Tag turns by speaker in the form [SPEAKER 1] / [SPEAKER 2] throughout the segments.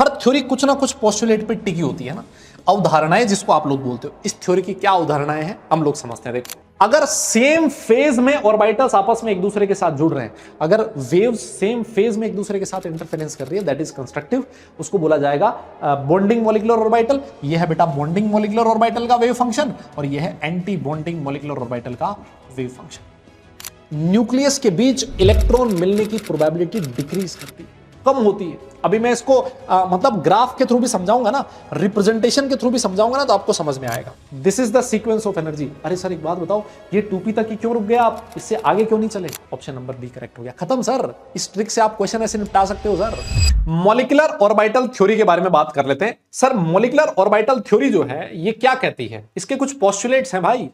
[SPEAKER 1] हर theory कुछ ना कुछ पोस्टुलेट पे टिकी होती है ना। अवधारणाएं जिसको आप लोग बोलते हो, इस थ्योरी की क्या अवधारणाएं हैं हम लोग समझते हैं। देखो, अगर सेम फेज में ऑर्बिटल्स आपस में एक दूसरे के साथ जुड़ रहे हैं, अगर वेव्स सेम फेज में एक दूसरे के साथ इंटरफेरेंस कर रही है, दैट इज कंस्ट्रक्टिव, उसको बोला जाएगा बॉन्डिंग मॉलिक्यूलर ऑर्बिटल। यह है बेटा बॉन्डिंग मॉलिक्यूलर ऑर्बिटल का वेव फंक्शन, और यह है एंटी बॉन्डिंग मॉलिक्यूलर ऑर्बिटल का वेव फंक्शन। न्यूक्लियस के बीच इलेक्ट्रॉन मिलने की प्रोबेबिलिटी डिक्रीज करती है, कम होती है। अभी मैं इसको मतलब ग्राफ के थ्रू भी समझाऊंगा ना, रिप्रेजेंटेशन के थ्रू भी समझाऊंगा ना, तो आपको समझ में आएगा। This is the sequence of energy. अरे सर एक बात बताओ, ये 2p तक ही क्यों रुक गया आप, इससे आगे क्यों नहीं चले? ऑप्शन नंबर बी करेक्ट हो गया, खत्म सर। इस ट्रिक से आप क्वेश्चन ऐसे निपटा सकते हो सर। मॉलिक्यूलर ऑर्बिटल थ्योरी के बारे में बात कर लेते हैं। सर मॉलिक्यूलर ऑर्बिटल थ्योरी जो है ये क्या कहती है, इसके कुछ पोस्टुलेट्स हैं भाई,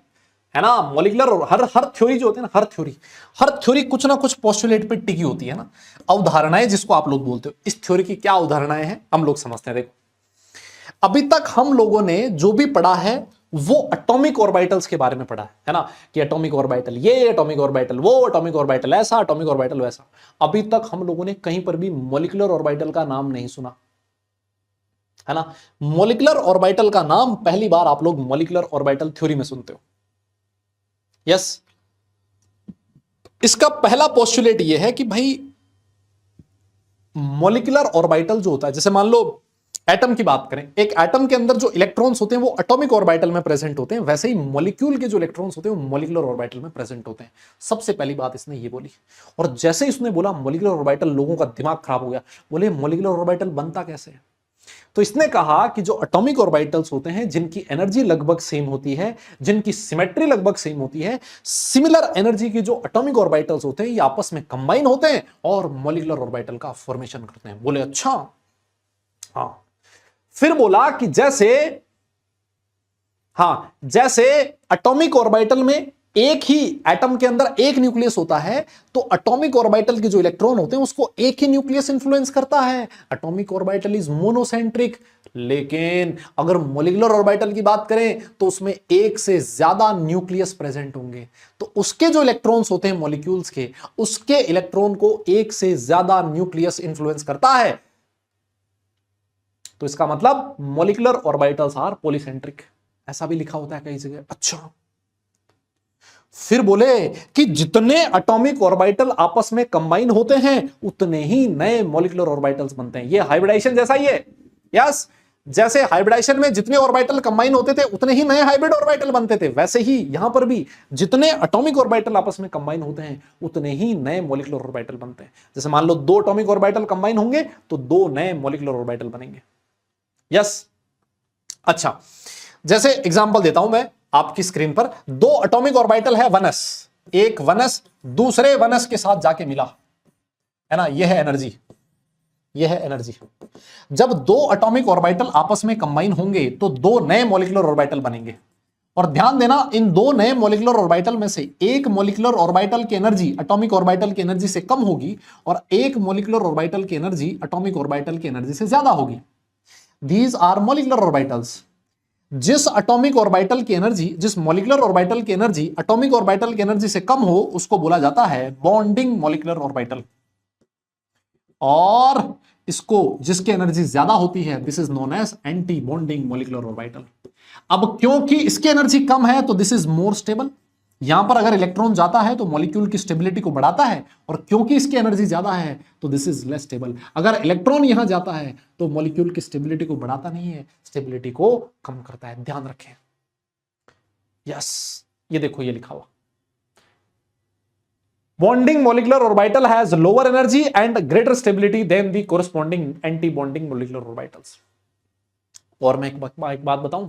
[SPEAKER 1] है ना। मॉलिक्यूलर हर थ्योरी जो होती है ना, हर थ्योरी कुछ ना कुछ पोस्टुलेट पे टिकी होती है ना। अवधारणाएं जिसको आप लोग बोलते हो, इस थ्योरी की क्या अवधारणाएं हैं हम लोग समझते हैं। देखो, अभी तक हम लोगों ने जो भी पढ़ा है वो एटॉमिक ऑर्बिटल्स के बारे में पढ़ा है ना, कि एटॉमिक ऑर्बिटल ये, एटॉमिक ऑर्बिटल वो, एटॉमिक ऑर्बिटल ऐसा, एटॉमिक ऑर्बिटल वैसा। अभी तक हम लोगों ने कहीं पर भी मॉलिक्यूलर ऑर्बिटल का नाम नहीं सुना, है ना। मॉलिक्यूलर ऑर्बिटल का नाम पहली बार आप लोग मॉलिक्यूलर ऑर्बिटल थ्योरी में सुनते हो। यस, इसका पहला पोस्टुलेट यह है कि भाई मॉलिक्यूलर ऑर्बिटल जो होता है, जैसे मान लो एटम की बात करें, एक एटम के अंदर जो इलेक्ट्रॉन्स होते हैं वो एटॉमिक ऑर्बिटल में प्रेजेंट होते हैं, वैसे ही मॉलिक्यूल के जो इलेक्ट्रॉन्स होते हैं वो मॉलिक्यूलर ऑर्बिटल में प्रेजेंट होते हैं। सबसे पहली बात इसने ये बोली, और जैसे ही इसने बोला मॉलिक्यूलर ऑर्बिटल, लोगों का दिमाग खराब हो गया। बोले मॉलिक्यूलर ऑर्बिटल बनता कैसे है? तो इसने कहा कि जो एटॉमिक ऑर्बिटल्स होते हैं, जिनकी एनर्जी लगभग सेम होती है, जिनकी सिमेट्री लगभग सेम होती है, सिमिलर एनर्जी के जो एटॉमिक ऑर्बिटल्स होते हैं ये आपस में कंबाइन होते हैं और मॉलिक्यूलर ऑर्बिटल का फॉर्मेशन करते हैं। बोले अच्छा, हाँ। फिर बोला कि जैसे एटॉमिक ऑर्बिटल में एक ही एटम के अंदर एक न्यूक्लियस होता है, तो एटॉमिक ऑर्बिटल के जो इलेक्ट्रॉन होते हैं उसको एक ही न्यूक्लियस इंफ्लुएंस करता है। Atomic orbital is monocentric. लेकिन अगर मॉलिक्यूलर ऑर्बिटल की बात करें तो उसमें एक से ज्यादा न्यूक्लियस प्रेजेंट होंगे, तो उसके जो इलेक्ट्रॉन्स होते हैं मॉलिक्यूल्स के, उसके इलेक्ट्रॉन को एक से ज्यादा न्यूक्लियस इंफ्लुएंस करता है। तो इसका मतलब मॉलिक्यूलर ऑर्बिटल्स आर पॉलीसेंट्रिक, ऐसा भी लिखा होता है कई जगह। अच्छा, फिर बोले कि जितने एटॉमिक ऑर्बिटल आपस में कंबाइन होते हैं उतने ही नए मॉलिक्यूलर ऑर्बिटल्स बनते हैं। ये हाइब्रिडाइजेशन जैसा ही है। यस, जैसे हाइब्रिडाइजेशन में जितने ऑर्बिटल कंबाइन होते थे उतने ही नए हाइब्रिड ऑर्बिटल बनते थे, वैसे ही यहां पर भी जितने एटॉमिक ऑर्बिटल आपस में कंबाइन होते हैं उतने ही नए मॉलिक्यूलर ऑर्बिटल बनते हैं। जैसे मान लो 2 एटॉमिक ऑर्बिटल कंबाइन होंगे तो 2 नए मॉलिक्यूलर ऑर्बिटल बनेंगे। यस, अच्छा, जैसे एग्जांपल देता हूं मैं आपकी स्क्रीन पर। 2 एटॉमिक ऑर्बिटल है 1s, एक 1s दूसरे 1s के साथ जाके मिला, है ना। यह है एनर्जी, यह है एनर्जी। जब 2 एटॉमिक ऑर्बिटल आपस में कंबाइन होंगे तो 2 नए मॉलिक्यूलर ऑर्बिटल बनेंगे। और ध्यान देना, इन 2 नए मॉलिक्यूलर ऑर्बिटल में से एक मॉलिक्यूलर ऑर्बिटल की एनर्जी एटॉमिक ऑर्बिटल की एनर्जी से कम होगी और एक मॉलिक्यूलर ऑर्बिटल की एनर्जी एटॉमिक ऑर्बिटल की एनर्जी से ज्यादा होगी। These are molecular orbitals. जिस एटॉमिक ऑर्बिटल की एनर्जी, जिस मॉलिक्यूलर ऑर्बिटल की एनर्जी एटॉमिक ऑर्बिटल की एनर्जी से कम हो, उसको बोला जाता है बॉन्डिंग मॉलिक्यूलर ऑर्बिटल। और इसको जिसकी एनर्जी ज्यादा होती है, this is known as anti bonding molecular orbital. अब क्योंकि इसकी एनर्जी कम है तो दिस इज मोर स्टेबल। यहां पर अगर इलेक्ट्रॉन जाता है तो मॉलिक्यूल की स्टेबिलिटी को बढ़ाता है, और क्योंकि इसकी एनर्जी ज्यादा है तो दिस इज लेस स्टेबल। अगर इलेक्ट्रॉन यहां जाता है तो मॉलिक्यूल की स्टेबिलिटी को बढ़ाता नहीं है, स्टेबिलिटी को कम करता है। ध्यान रखें। यस, ये देखो ये लिखा हुआ, bonding molecular orbital has lower energy and greater stability than the corresponding anti bonding molecular orbitals. और मैं एक बात बताऊं,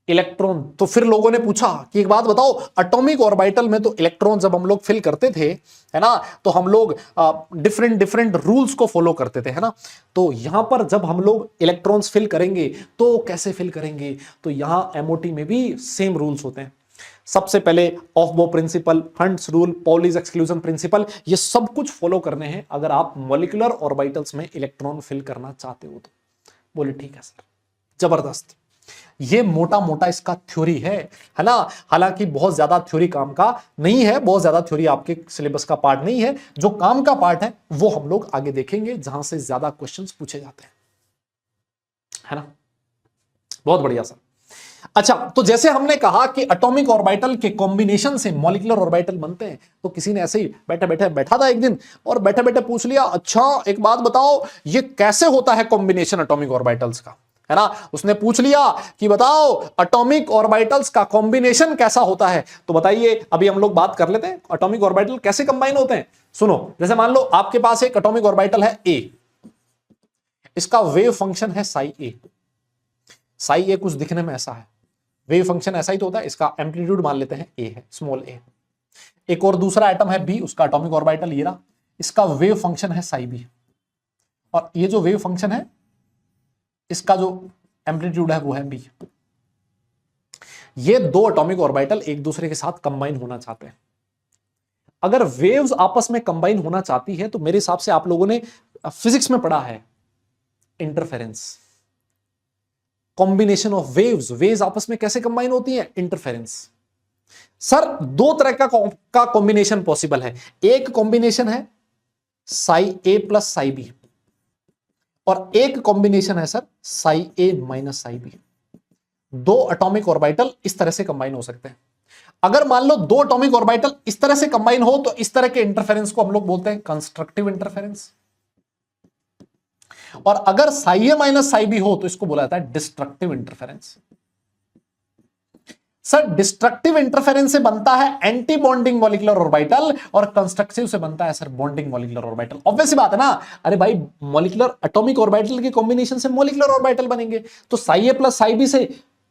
[SPEAKER 1] इलेक्ट्रॉन, तो फिर लोगों ने पूछा कि एक बात बताओ, एटॉमिक ऑर्बिटल में तो इलेक्ट्रॉन जब हम लोग फिल करते थे, है ना, तो हम लोग डिफरेंट रूल्स को फॉलो करते थे, है ना। तो यहां पर जब हम लोग इलेक्ट्रॉन्स फिल करेंगे तो कैसे फिल करेंगे? तो यहां एमओटी में भी सेम रूल्स होते हैं। सबसे पहले Aufbau principle, Hund's rule, Pauli's exclusion principle, ये सब कुछ फॉलो करने हैं अगर आप मॉलिक्यूलर ऑर्बिटल्स में इलेक्ट्रॉन फिल करना चाहते हो तो। बोले ठीक है सर, जबरदस्त। ये मोटा मोटा इसका थ्योरी है ना। हालांकि बहुत ज्यादा थ्योरी काम का नहीं है, बहुत ज्यादा थ्योरी आपके सिलेबस का पार्ट नहीं है। जो काम का पार्ट है वो हम लोग आगे देखेंगे, जहां से ज्यादा क्वेश्चंस पूछे जाते हैं। है ना। बहुत बढ़िया सर। अच्छा, तो जैसे हमने कहा कि एटॉमिक ऑर्बिटल के कॉम्बिनेशन से मॉलिक्यूलर ऑर्बिटल बनते हैं, तो किसी ने ऐसे ही बैठे बैठे बैठा था एक दिन और बैठे बैठे पूछ लिया, अच्छा एक बात बताओ ये कैसे होता है कॉम्बिनेशन एटॉमिक ऑर्बिटल्स का, है ना। उसने पूछ लिया कि बताओ एटॉमिक ऑर्बिटल्स का कॉम्बिनेशन कैसा होता है। तो बताइए, अभी हम लोग बात कर लेते हैं एटॉमिक ऑर्बिटल कैसे कंबाइन होते हैं। सुनो, जैसे मान लो आपके पास एक एटॉमिक ऑर्बिटल है ए, इसका वेव फंक्शन है साई ए। साई ए कुछ दिखने में ऐसा है, वेव फंक्शन ऐसा ही तो होता है। इसका एम्पलीट्यूड मान लेते हैं ए है, स्मॉल ए। एक और दूसरा एटम है बी, उसका एटॉमिक ऑर्बिटल ये रहा, इसका वेव फंक्शन है साई बी। और ये जो वेव फंक्शन है इसका जो एम्पलीट्यूड है वो है बी। ये दो एटॉमिक ऑर्बिटल एक दूसरे के साथ कंबाइन होना चाहते हैं। अगर वेव्स आपस में कंबाइन होना चाहती है तो मेरे हिसाब से आप लोगों ने फिजिक्स में पढ़ा है interference, combination of waves. Waves आपस में कैसे कंबाइन होती हैं, इंटरफेरेंस। सर दो तरह का कॉम्बिनेशन पॉसिबल है। एक कॉम्बिनेशन है Sai A plus psi B, और एक कॉम्बिनेशन है sir Sai A minus psi B. दो एटॉमिक ऑर्बिटल इस तरह से कंबाइन हो सकते हैं। अगर मान लो दो एटॉमिक ऑर्बिटल इस तरह से कंबाइन हो तो इस तरह के इंटरफेरेंस को हम लोग बोलते हैं कंस्ट्रक्टिव इंटरफेरेंस। और अगर psi A minus psi B हो तो इसको बोला जाता है destructive interference. Sir destructive interference से बनता है एंटी बॉन्डिंग मॉलिक्यूलर ऑर्बिटल, और कंस्ट्रक्टिव से बनता है sir bonding molecular orbital. Obvious सी बात है ना, अरे भाई मॉलिक्यूलर एटॉमिक ऑर्बिटल के कॉम्बिनेशन से मॉलिक्यूलर ऑर्बिटल बनेंगे, तो psi A plus psi B से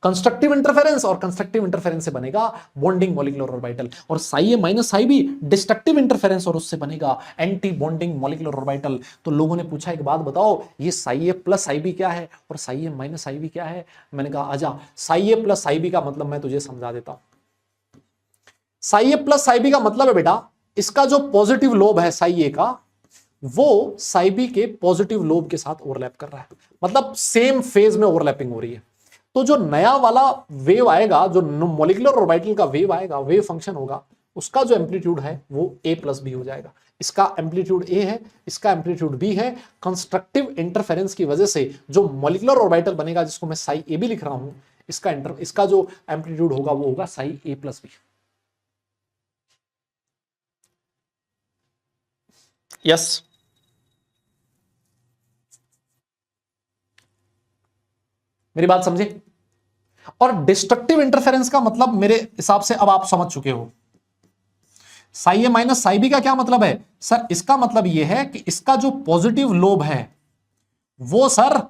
[SPEAKER 1] कंस्ट्रक्टिव इंटरफेरेंस, और कंस्ट्रक्टिव इंटरफेरेंस से बनेगा बॉन्डिंग मॉलिक्यूलर ऑर्बिटल, और Sai A minus psi B destructive interference, और उससे बनेगा एंटी बॉन्डिंग मॉलिक्यूलर ऑर्बिटल। तो लोगों ने पूछा एक बात बताओ ये Sai A plus psi B क्या है और Sai A minus psi B क्या है। मैंने कहा आजा, Sai A plus psi B का मतलब मैं तुझे समझा देता हूं। Sai A plus psi B का मतलब है बेटा, इसका जो पॉजिटिव लोब है साई ए का, वो साई बी के पॉजिटिव लोब के साथ ओवरलैप कर रहा है, मतलब सेम फेज में ओवरलैपिंग हो रही है। तो जो नया वाला वेव आएगा, जो मॉलिक्यूलर ऑर्बिटल का वेव आएगा, वेव फंक्शन होगा, उसका जो एम्पलीट्यूड है वो ए प्लस बी हो जाएगा। इसका एम्पलीट्यूड ए है, इसका एम्पलीट्यूड बी है। कंस्ट्रक्टिव इंटरफेरेंस की वजह से जो मॉलिक्यूलर ऑर्बिटल बनेगा, जिसको मैं साई ए बी लिख रहा हूं, इसका जो एम्पलीट्यूड होगा वो होगा Sai A plus B. Yes, मेरी बात समझे। और डिस्ट्रक्टिव इंटरफेरेंस का मतलब मेरे हिसाब से अब आप समझ चुके हो। Sai A minus psi B का क्या मतलब है सर, इसका मतलब यह है कि इसका जो पॉजिटिव लोब है वो सर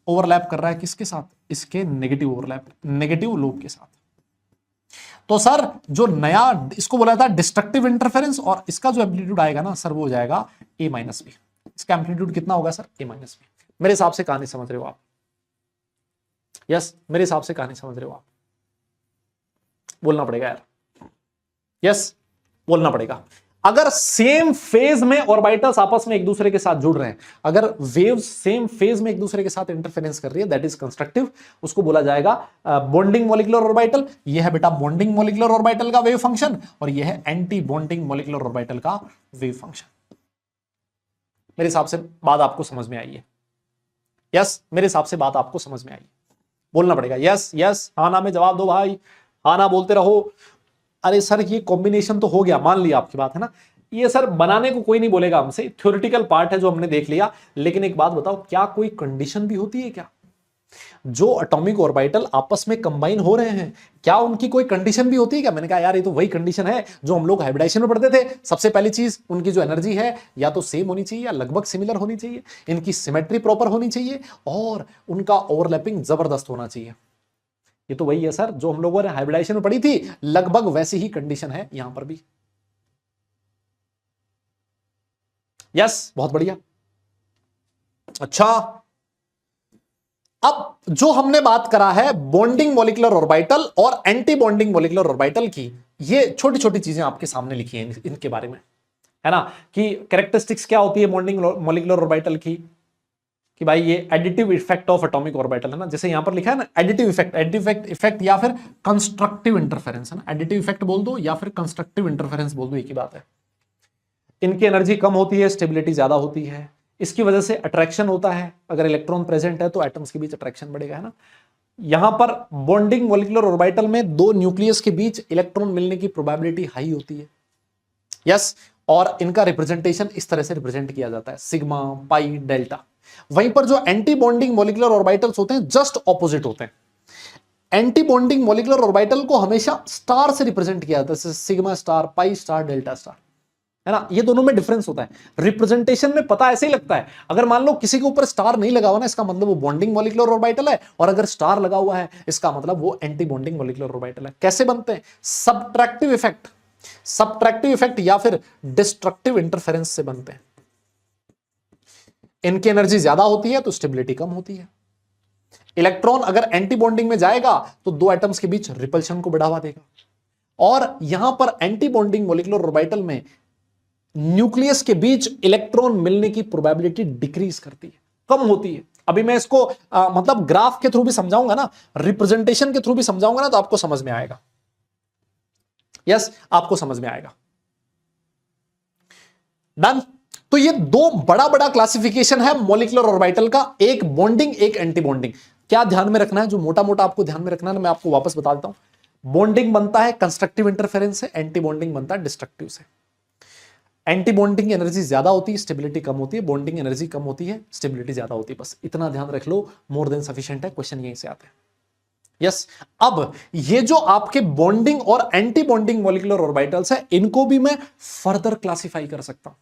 [SPEAKER 1] ओवरलैप कर रहा है किसके साथ, इसके नेगेटिव ओवरलैप, नेगेटिव लोब के साथ। तो सर जो नया, इसको बोला था डिस्ट्रक्टिव इंटरफेरेंस, और इसका जो एम्पलीट्यूड आएगा ना सर वो हो जाएगा ए माइनस बी। इसका एम्पलीट्यूड कितना होगा सर, ए माइनस बी। मेरे हिसाब से कहानी समझ रहे हो आप। यस, मेरे हिसाब से कहानी समझ रहे हो आप। बोलना पड़ेगा यार, यस बोलना पड़ेगा। अगर सेम फेज में ऑर्बिटल्स आपस में एक दूसरे के साथ जुड़ रहे हैं, अगर वेव्स सेम फेज में एक दूसरे के साथ इंटरफेरेंस कर रही है, दैट इज कंस्ट्रक्टिव, उसको बोला जाएगा बॉन्डिंग मॉलिक्यूलर ऑर्बिटल। यह है बेटा बॉन्डिंग मॉलिक्यूलर ऑर्बिटल का वेव फंक्शन, और यह है एंटी बॉन्डिंग मॉलिक्यूलर ऑर्बिटल का वेव फंक्शन। मेरे हिसाब से बात आपको समझ में आई है। यस, मेरे हिसाब से बात आपको समझ में आई। बोलना पड़ेगा यस यस, हाँ ना में जवाब दो भाई, हाँ ना बोलते रहो। अरे सर ये कॉम्बिनेशन तो हो गया, मान लिया आपकी बात है ना, ये सर बनाने को कोई नहीं बोलेगा हमसे, थ्योरेटिकल पार्ट है जो हमने देख लिया। लेकिन एक बात बताओ, क्या कोई कंडीशन भी होती है क्या? जो एटॉमिक ऑर्बिटल आपस में कंबाइन हो रहे हैं, क्या उनकी कोई कंडीशन भी होती है क्या? मैंने कहा यार ये तो वही कंडीशन है जो हम लोग हाइब्रिडाइजेशन में पढ़ते थे। सबसे पहली चीज, उनकी जो एनर्जी है या तो सेम होनी चाहिए या लगभग सिमिलर होनी चाहिए, इनकी सिमेट्री प्रॉपर होनी चाहिए, और उनका ओवरलैपिंग जबरदस्त होना चाहिए। ये तो वही है सर जो हम लोगों ने हाइब्रिडाइजेशन में पढ़ी थी, लगभग वैसी ही कंडीशन है यहां पर भी। यस, बहुत बढ़िया। अच्छा, अब जो हमने बात करा है बॉन्डिंग मॉलिक्यूलर ऑर्बिटल और एंटी बॉन्डिंग मॉलिक्यूलर ऑर्बिटल की, ये छोटी छोटी चीजें आपके सामने लिखी हैं इनके बारे में, है ना, कि कैरेक्टरिस्टिक्स क्या होती है बॉन्डिंग मॉलिक्यूलर ऑर्बिटल की, कि भाई ये additive effect of atomic orbital है ना, जैसे यहां पर लिखा है ना एडिटिव इफेक्ट या फिर कंस्ट्रक्टिव इंटरफेरेंस, है ना, एडिटिव इफेक्ट बोल दो या फिर कंस्ट्रक्टिव इंटरफेरेंस बोल दो, एक ही बात है। इनकी एनर्जी कम होती है, स्टेबिलिटी ज्यादा होती है, इसकी वजह से अट्रैक्शन होता है, अगर इलेक्ट्रॉन प्रेजेंट है तो एटम्स के बीच अट्रैक्शन बढ़ेगा, है ना। यहां पर बॉन्डिंग मॉलिक्यूलर ऑर्बिटल में दो न्यूक्लियस के बीच इलेक्ट्रॉन मिलने की प्रोबेबिलिटी हाई होती है, यस। और इनका रिप्रेजेंटेशन इस तरह से रिप्रेजेंट किया जाता है, सिग्मा, पाई, डेल्टा। वहीं पर जो एंटी बॉन्डिंग मॉलिक्यूलर ऑर्बिटल्स होते हैं जस्ट ऑपोजिट होते हैं। एंटी बॉन्डिंग मॉलिक्यूलर ऑर्बिटल को हमेशा स्टार से रिप्रेजेंट किया जाता है, जैसे sigma star, pi star, delta star, है ना। ये दोनों में डिफरेंस होता है, रिप्रेजेंटेशन में पता ऐसे ही लगता है। अगर मान लो किसी के ऊपर स्टार नहीं लगा हुआ ना, इसका मतलब वो बॉन्डिंग मॉलिक्यूलर ऑर्बिटल है, और अगर स्टार लगा हुआ है इसका मतलब वो एंटी बॉन्डिंग मॉलिक्यूलर ऑर्बिटल है। कैसे बनते हैं? सब्ट्रैक्टिव इफेक्ट, सब्ट्रैक्टिव इफेक्ट या फिर डिस्ट्रक्टिव इंटरफेरेंस से बनते हैं। इनकी एनर्जी ज्यादा होती है तो स्टेबिलिटी कम होती है। इलेक्ट्रॉन अगर एंटी बॉन्डिंग में जाएगा तो दो एटम्स के बीच रिपल्शन को बढ़ावा देगा, और यहां पर एंटी बॉन्डिंग मॉलिक्यूलर ऑर्बिटल में न्यूक्लियस के बीच इलेक्ट्रॉन मिलने की प्रोबेबिलिटी डिक्रीज करती है, कम होती है। अभी मैं इसको मतलब ग्राफ के थ्रू भी समझाऊंगा ना, रिप्रेजेंटेशन के थ्रू भी समझाऊंगा ना, तो आपको समझ में आएगा, यस, आपको समझ में आएगा। डन। तो ये दो बड़ा बड़ा क्लासिफिकेशन है मॉलिक्यूलर ऑर्बिटल का, एक बॉन्डिंग, एक एंटी बॉन्डिंग। क्या ध्यान में रखना है, जो मोटा मोटा आपको ध्यान में रखना है ना, मैं आपको वापस बता देता हूं। बॉन्डिंग बनता है कंस्ट्रक्टिव इंटरफेरेंस से, एंटी बॉन्डिंग बनता है डिस्ट्रक्टिव से। एंटी बॉन्डिंग एनर्जी ज्यादा होती है, स्टेबिलिटी कम होती है, बॉन्डिंग एनर्जी कम होती है, स्टेबिलिटी ज्यादा होती है। बस इतना ध्यान रख लो, मोर देन सफिशिएंट है, क्वेश्चन यहीं से आते हैं, यस। अब ये जो आपके बॉन्डिंग और एंटी बॉन्डिंग मॉलिक्यूलर ऑर्बिटल्स है, इनको भी मैं फर्दर क्लासिफाई कर सकता हूं।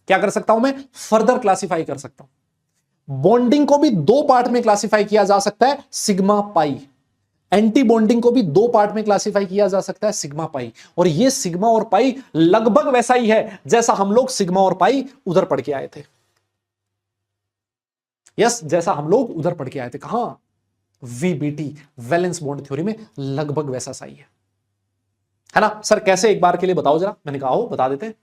[SPEAKER 1] क्या कर सकता हूं मैं? फर्दर क्लासिफाई कर सकता हूं। बॉन्डिंग को भी दो पार्ट में क्लासिफाई किया जा सकता है, सिग्मा, पाई। एंटी बॉन्डिंग को भी दो पार्ट में क्लासिफाई किया जा सकता है, सिग्मा, पाई। और ये सिग्मा और पाई लगभग वैसा ही है जैसा हम लोग सिग्मा और पाई उधर पढ़ के आए थे, यस, जैसा हम लोग उधर पढ़ के आए थे। कहां? वीबीटी, वैलेंस बॉन्ड थ्योरी में लगभग वैसा सा ही है ना। सर कैसे, एक बार के लिए बताओ जरा। मैंने कहा बता देते हैं।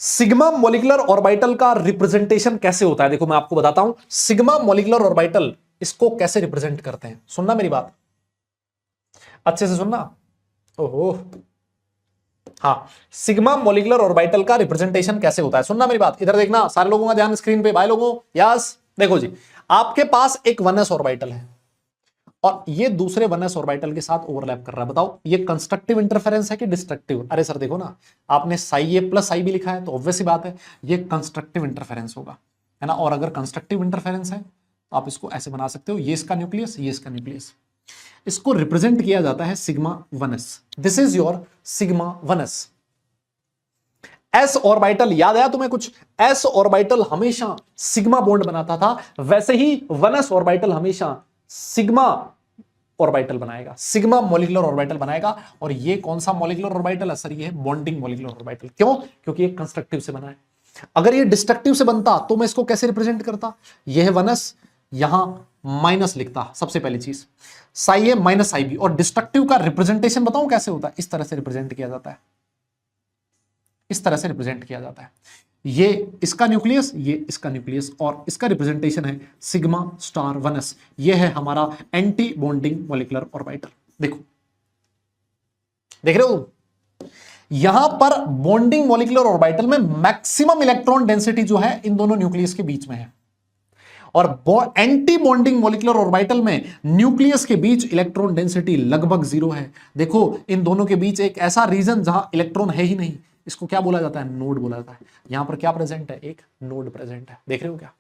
[SPEAKER 1] सिग्मा मॉलिक्यूलर ऑर्बिटल का रिप्रेजेंटेशन कैसे होता है, देखो मैं आपको बताता हूं। सिग्मा मॉलिक्यूलर ऑर्बिटल इसको कैसे रिप्रेजेंट करते हैं, सुनना मेरी बात, अच्छे से सुनना। ओहो, हाँ, सिग्मा मॉलिक्यूलर ऑर्बिटल का रिप्रेजेंटेशन कैसे होता है, सुनना मेरी बात। इधर देखना, सारे लोगों का ध्यान स्क्रीन पे, भाई लोगों, यस। देखो जी, आपके पास एक 1s ऑर्बिटल है और ये दूसरे 1s ऑर्बिटल के साथ ओवरलैप कर रहा है। बताओ ये कंस्ट्रक्टिव इंटरफेरेंस है कि डिस्ट्रक्टिव? अरे सर देखो ना, आपने साई ए प्लस साई भी लिखा है, तो ऑब्वियस सी बात है ये कंस्ट्रक्टिव इंटरफेरेंस होगा, है ना। और अगर कंस्ट्रक्टिव इंटरफेरेंस है तो आप इसको ऐसे बना सकते हो, ये इसका न्यूक्लियस, ये इसका न्यूक्लियस। इसको रिप्रेजेंट किया जाता है sigma 1s। This is your sigma 1s। S orbital याद आया तुम्हें कुछ? एस ऑर्बिटल हमेशा सिग्मा बॉन्ड बनाता था, वैसे ही 1s ऑर्बिटल हमेशा सिग्मा ऑर्बिटल बनाएगा, सिग्मा मॉलिक्यूलर ऑर्बिटल बनाएगा। और ये कौन सा मॉलिक्यूलर ऑर्बिटल है सर? ये है बॉन्डिंग मॉलिक्यूलर ऑर्बिटल। क्यों? क्योंकि ये कंस्ट्रक्टिव से बना है। अगर ये डिस्ट्रक्टिव से बनता तो मैं इसको कैसे रिप्रेजेंट करता? ये है 1s, यहां माइनस लिखता, सबसे पहली चीज Sai A minus psi B. और डिस्ट्रक्टिव का रिप्रेजेंटेशन बताऊं कैसे होता है? इस तरह से रिप्रेजेंट किया जाता है, इस तरह से रिप्रेजेंट किया जाता है। ये इसका न्यूक्लियस, ये इसका न्यूक्लियस, और इसका रिप्रेजेंटेशन है सिग्मा स्टार 1s। ये है हमारा एंटी बॉन्डिंग मॉलिक्यूलर ऑर्बिटल। देखो, देख रहे हो यहां पर बॉन्डिंग मॉलिक्यूलर ऑर्बिटल में मैक्सिमम इलेक्ट्रॉन डेंसिटी जो है इन दोनों न्यूक्लियस के बीच में है, और एंटी बॉन्डिंग मॉलिक्यूलर ऑर्बिटल में न्यूक्लियस के बीच इलेक्ट्रॉन डेंसिटी लगभग 0 है। देखो इन दोनों के बीच एक ऐसा रीजन जहां इलेक्ट्रॉन है ही नहीं, इसको क्या बोला जाता है? नोड बोला जाता है। यहां पर क्या प्रेजेंट है? एक नोड प्रेजेंट है। देख रहे हो क्या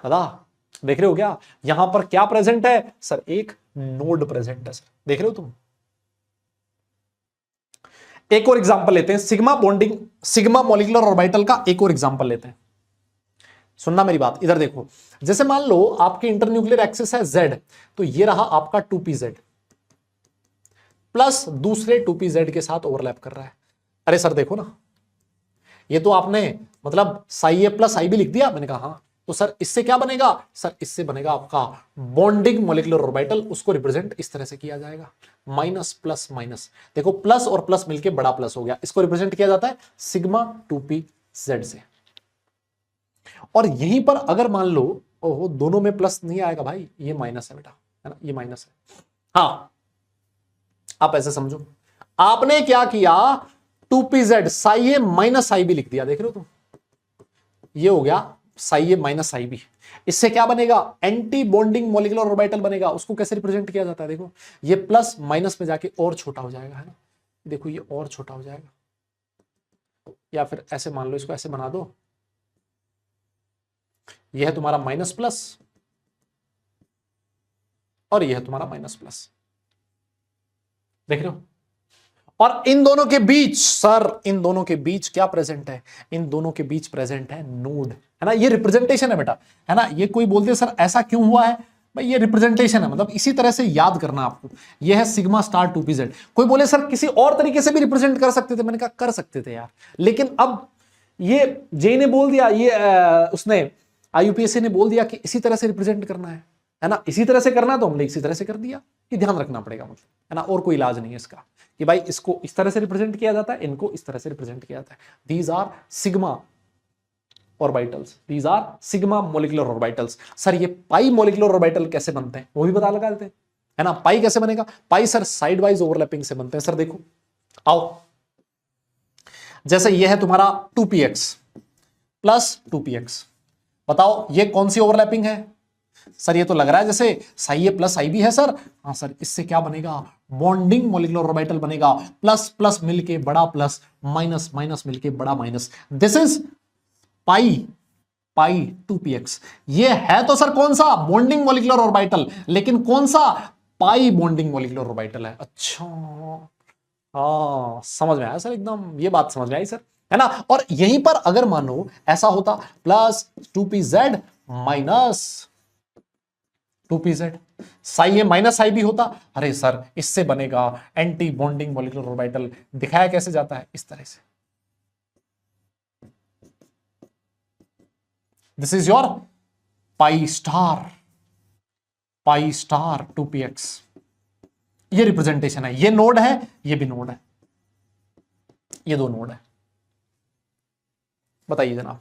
[SPEAKER 1] दादा? देख रहे हो क्या यहां पर क्या प्रेजेंट है? सर एक नोड प्रेजेंट है सर, देख रहे हो तुम? एक और एग्जांपल लेते हैं, sigma bonding, sigma molecular orbital का एक और एग्जांपल लेते हैं। सुनना मेरी बात, इधर देखो। जैसे मान लो आपके इंटरन्यूक्लियर एक्सिस है Z, तो ये रहा आपका 2pz प्लस दूसरे 2pz के साथ ओवरलैप कर रहा है। अरे सर देखो ना, ये तो आपने मतलब Sai A plus psi B लिख दिया। मैंने कहा हाँ, तो सर इससे क्या बनेगा? सर इससे बनेगा आपका बॉन्डिंग मॉलिक्यूलर ऑर्बिटल। उसको रिप्रेजेंट इस तरह से किया जाएगा, माइनस प्लस माइनस। देखो प्लस और प्लस मिलके बड़ा प्लस हो गया। इसको रिप्रेजेंट किया जाता है सिग्मा 2pz से। और यहीं पर अगर मान लो ओहो दोनों में प्लस नहीं आएगा भाई, ये माइनस है बेटा, है ना, ये माइनस है। हाँ, आप ऐसे समझो, आपने क्या किया, 2pz psi A minus I B लिख दिया, देख रहे हो तुम, ये हो गया Sai A minus I B. इससे क्या बनेगा, एंटी बॉन्डिंग मॉलिक्यूलर ऑर्बिटल बनेगा। उसको कैसे रिप्रेजेंट किया जाता है, देखो ये प्लस माइनस में जाके और छोटा हो जाएगा, है ना, देखो ये और छोटा हो जाएगा, या फिर ऐसे मान लो, इसको ऐसे बना दो, यह है तुम्हारा माइनस प्लस और यह है तुम्हारा माइनस प्लस, देख रहे हो। और इन दोनों के बीच सर, इन दोनों के बीच क्या प्रेजेंट है, इन दोनों के बीच प्रेजेंट है नोड, है ना, ये रिप्रेजेंटेशन है बेटा, है ना। ये कोई बोलते सर ऐसा क्यों हुआ है, भाई ये रिप्रेजेंटेशन है, मतलब इसी तरह से याद करना आपको। ये है सिग्मा स्टार 2pz। कोई बोले सर किसी और तरीके से भी रिप्रेजेंट कर सकते थे, मैंने कहा कर सकते थे यार, लेकिन अब ये जे ने बोल दिया, ये उसने IUPAC ने बोल दिया कि इसी तरह से रिप्रेजेंट करना है ना, इसी तरह से करना, तो हमने इसी तरह से कर दिया। ये ध्यान रखना पड़ेगा मुझे, है ना, और कोई इलाज नहीं है इसका कि भाई इसको इस तरह से रिप्रेजेंट किया जाता है, इनको इस तरह से रिप्रेजेंट किया जाता है। These are sigma orbitals, these are sigma molecular orbitals. Sir ये पाई मॉलिक्यूलर ऑर्बिटल कैसे बनते हैं वो भी पता लगा देते हैं, है ना। पाई कैसे बनेगा, पाई सर साइड वाइज ओवरलैपिंग से बनते हैं। सर देखो आओ, जैसे ये है तुम्हारा 2px प्लस 2px, बताओ ये कौन सी ओवरलैपिंग है। सर ये तो लग रहा है जैसे Sai A plus I B है सर। हाँ सर, इससे क्या बनेगा, बॉन्डिंग मॉलिक्यूलर ऑर्बिटल बनेगा, प्लस प्लस मिलके बड़ा प्लस, माइनस माइनस मिलके बड़ा minus. This is pi pi 2px। ये है तो सर कौन सा, बॉन्डिंग मॉलिक्यूलर ऑर्बिटल, लेकिन कौन सा, पाई बॉन्डिंग मॉलिक्यूलर ऑर्बिटल है। अच्छा हाँ समझ में आया सर, एकदम ये बात समझ में आई सर, है ना। और यहीं पर अगर मानो ऐसा होता plus 2pz minus 2pz, psi A minus आई भी होता, अरे सर इससे बनेगा एंटी बॉन्डिंग मॉलिक्यूलर ऑर्बिटल। दिखाया कैसे जाता है, इस तरह से। This is your pi star 2px। ये रिप्रेजेंटेशन है, ये नोड है, ये भी नोड है, ये दो नोड है। बताइए जनाब,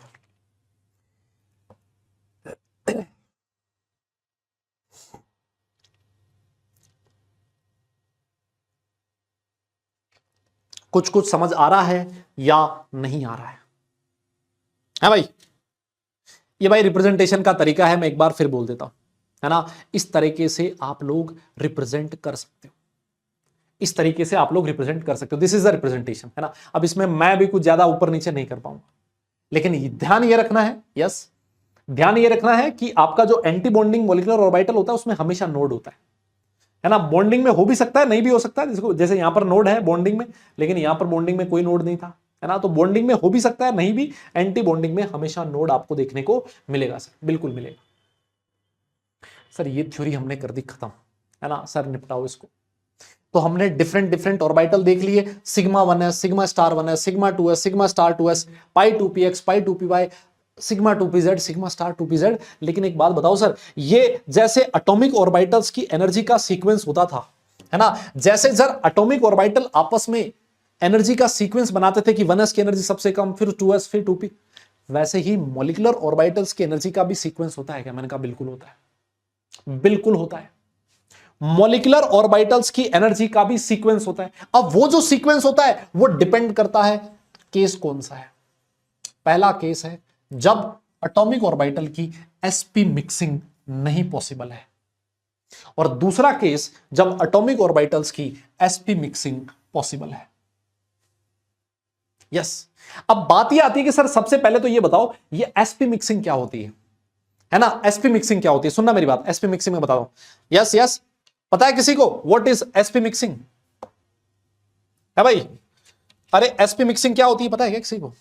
[SPEAKER 1] कुछ कुछ समझ आ रहा है या नहीं आ रहा है भाई। ये भाई रिप्रेजेंटेशन का तरीका है, मैं एक बार फिर बोल देता हूं, है ना। इस तरीके से आप लोग रिप्रेजेंट कर सकते हो, इस तरीके से आप लोग रिप्रेजेंट कर सकते हो। दिस इज द रिप्रेजेंटेशन, है ना। अब इसमें मैं भी कुछ ज्यादा ऊपर नीचे नहीं कर पाऊंगा, लेकिन ध्यान ये रखना है, यस ध्यान ये रखना है कि आपका जो एंटी बॉन्डिंग मॉलिक्यूलर ऑर्बिटल होता है उसमें हमेशा नोड होता है ना। बॉन्डिंग में हो भी सकता है, नहीं भी हो सकता है, जिसको जैसे यहां पर नोड है बॉन्डिंग में, लेकिन यहां पर बॉन्डिंग में कोई नोड नहीं था, है ना। तो बॉन्डिंग में हो भी सकता है, नहीं भी, एंटी बॉन्डिंग में हमेशा नोड आपको देखने को मिलेगा सर, बिल्कुल मिलेगा। सर ये थ्योरी हमने कर दी खत्म, है ना सर, निपटाओ इसको। तो हमने डिफरेंट डिफरेंट ऑर्बिटल देख लिए, sigma 1s, sigma star 1s, sigma 2s, sigma star 2s, पाई 2px, पाई 2py, sigma 2pz, sigma star 2pz। लेकिन एक बात बताओ सर, ये जैसे एटॉमिक ऑर्बिटल्स की एनर्जी का सीक्वेंस होता था, है ना, जैसे सर एटॉमिक ऑर्बिटल आपस में एनर्जी का सीक्वेंस बनाते थे कि 1s की एनर्जी सबसे कम, फिर 2s, फिर 2p, वैसे ही मॉलिक्यूलर ऑर्बिटल्स की एनर्जी का भी सीक्वेंस होता है क्या? मैंने कहा बिल्कुल होता है, बिल्कुल होता है। मॉलिक्यूलर ऑर्बिटल्स की एनर्जी का भी सीक्वेंस होता है। अब वो जो सीक्वेंस होता है वो डिपेंड करता है केस कौन सा है। पहला केस है जब एटॉमिक ऑर्बिटल की sp मिक्सिंग नहीं पॉसिबल है, और दूसरा केस जब एटॉमिक ऑर्बिटल्स की sp मिक्सिंग पॉसिबल है। यस, अब बात यह आती है कि सर सबसे पहले तो ये बताओ ये sp मिक्सिंग क्या होती है ना, sp मिक्सिंग क्या होती है? सुनना मेरी बात, sp मिक्सिंग में बताओ। यस यस, पता है किसी को व्हाट इज sp मिक्सिंग? है भाई, अरे sp मिक्सिंग क्या होती है पता है क्या किसी को?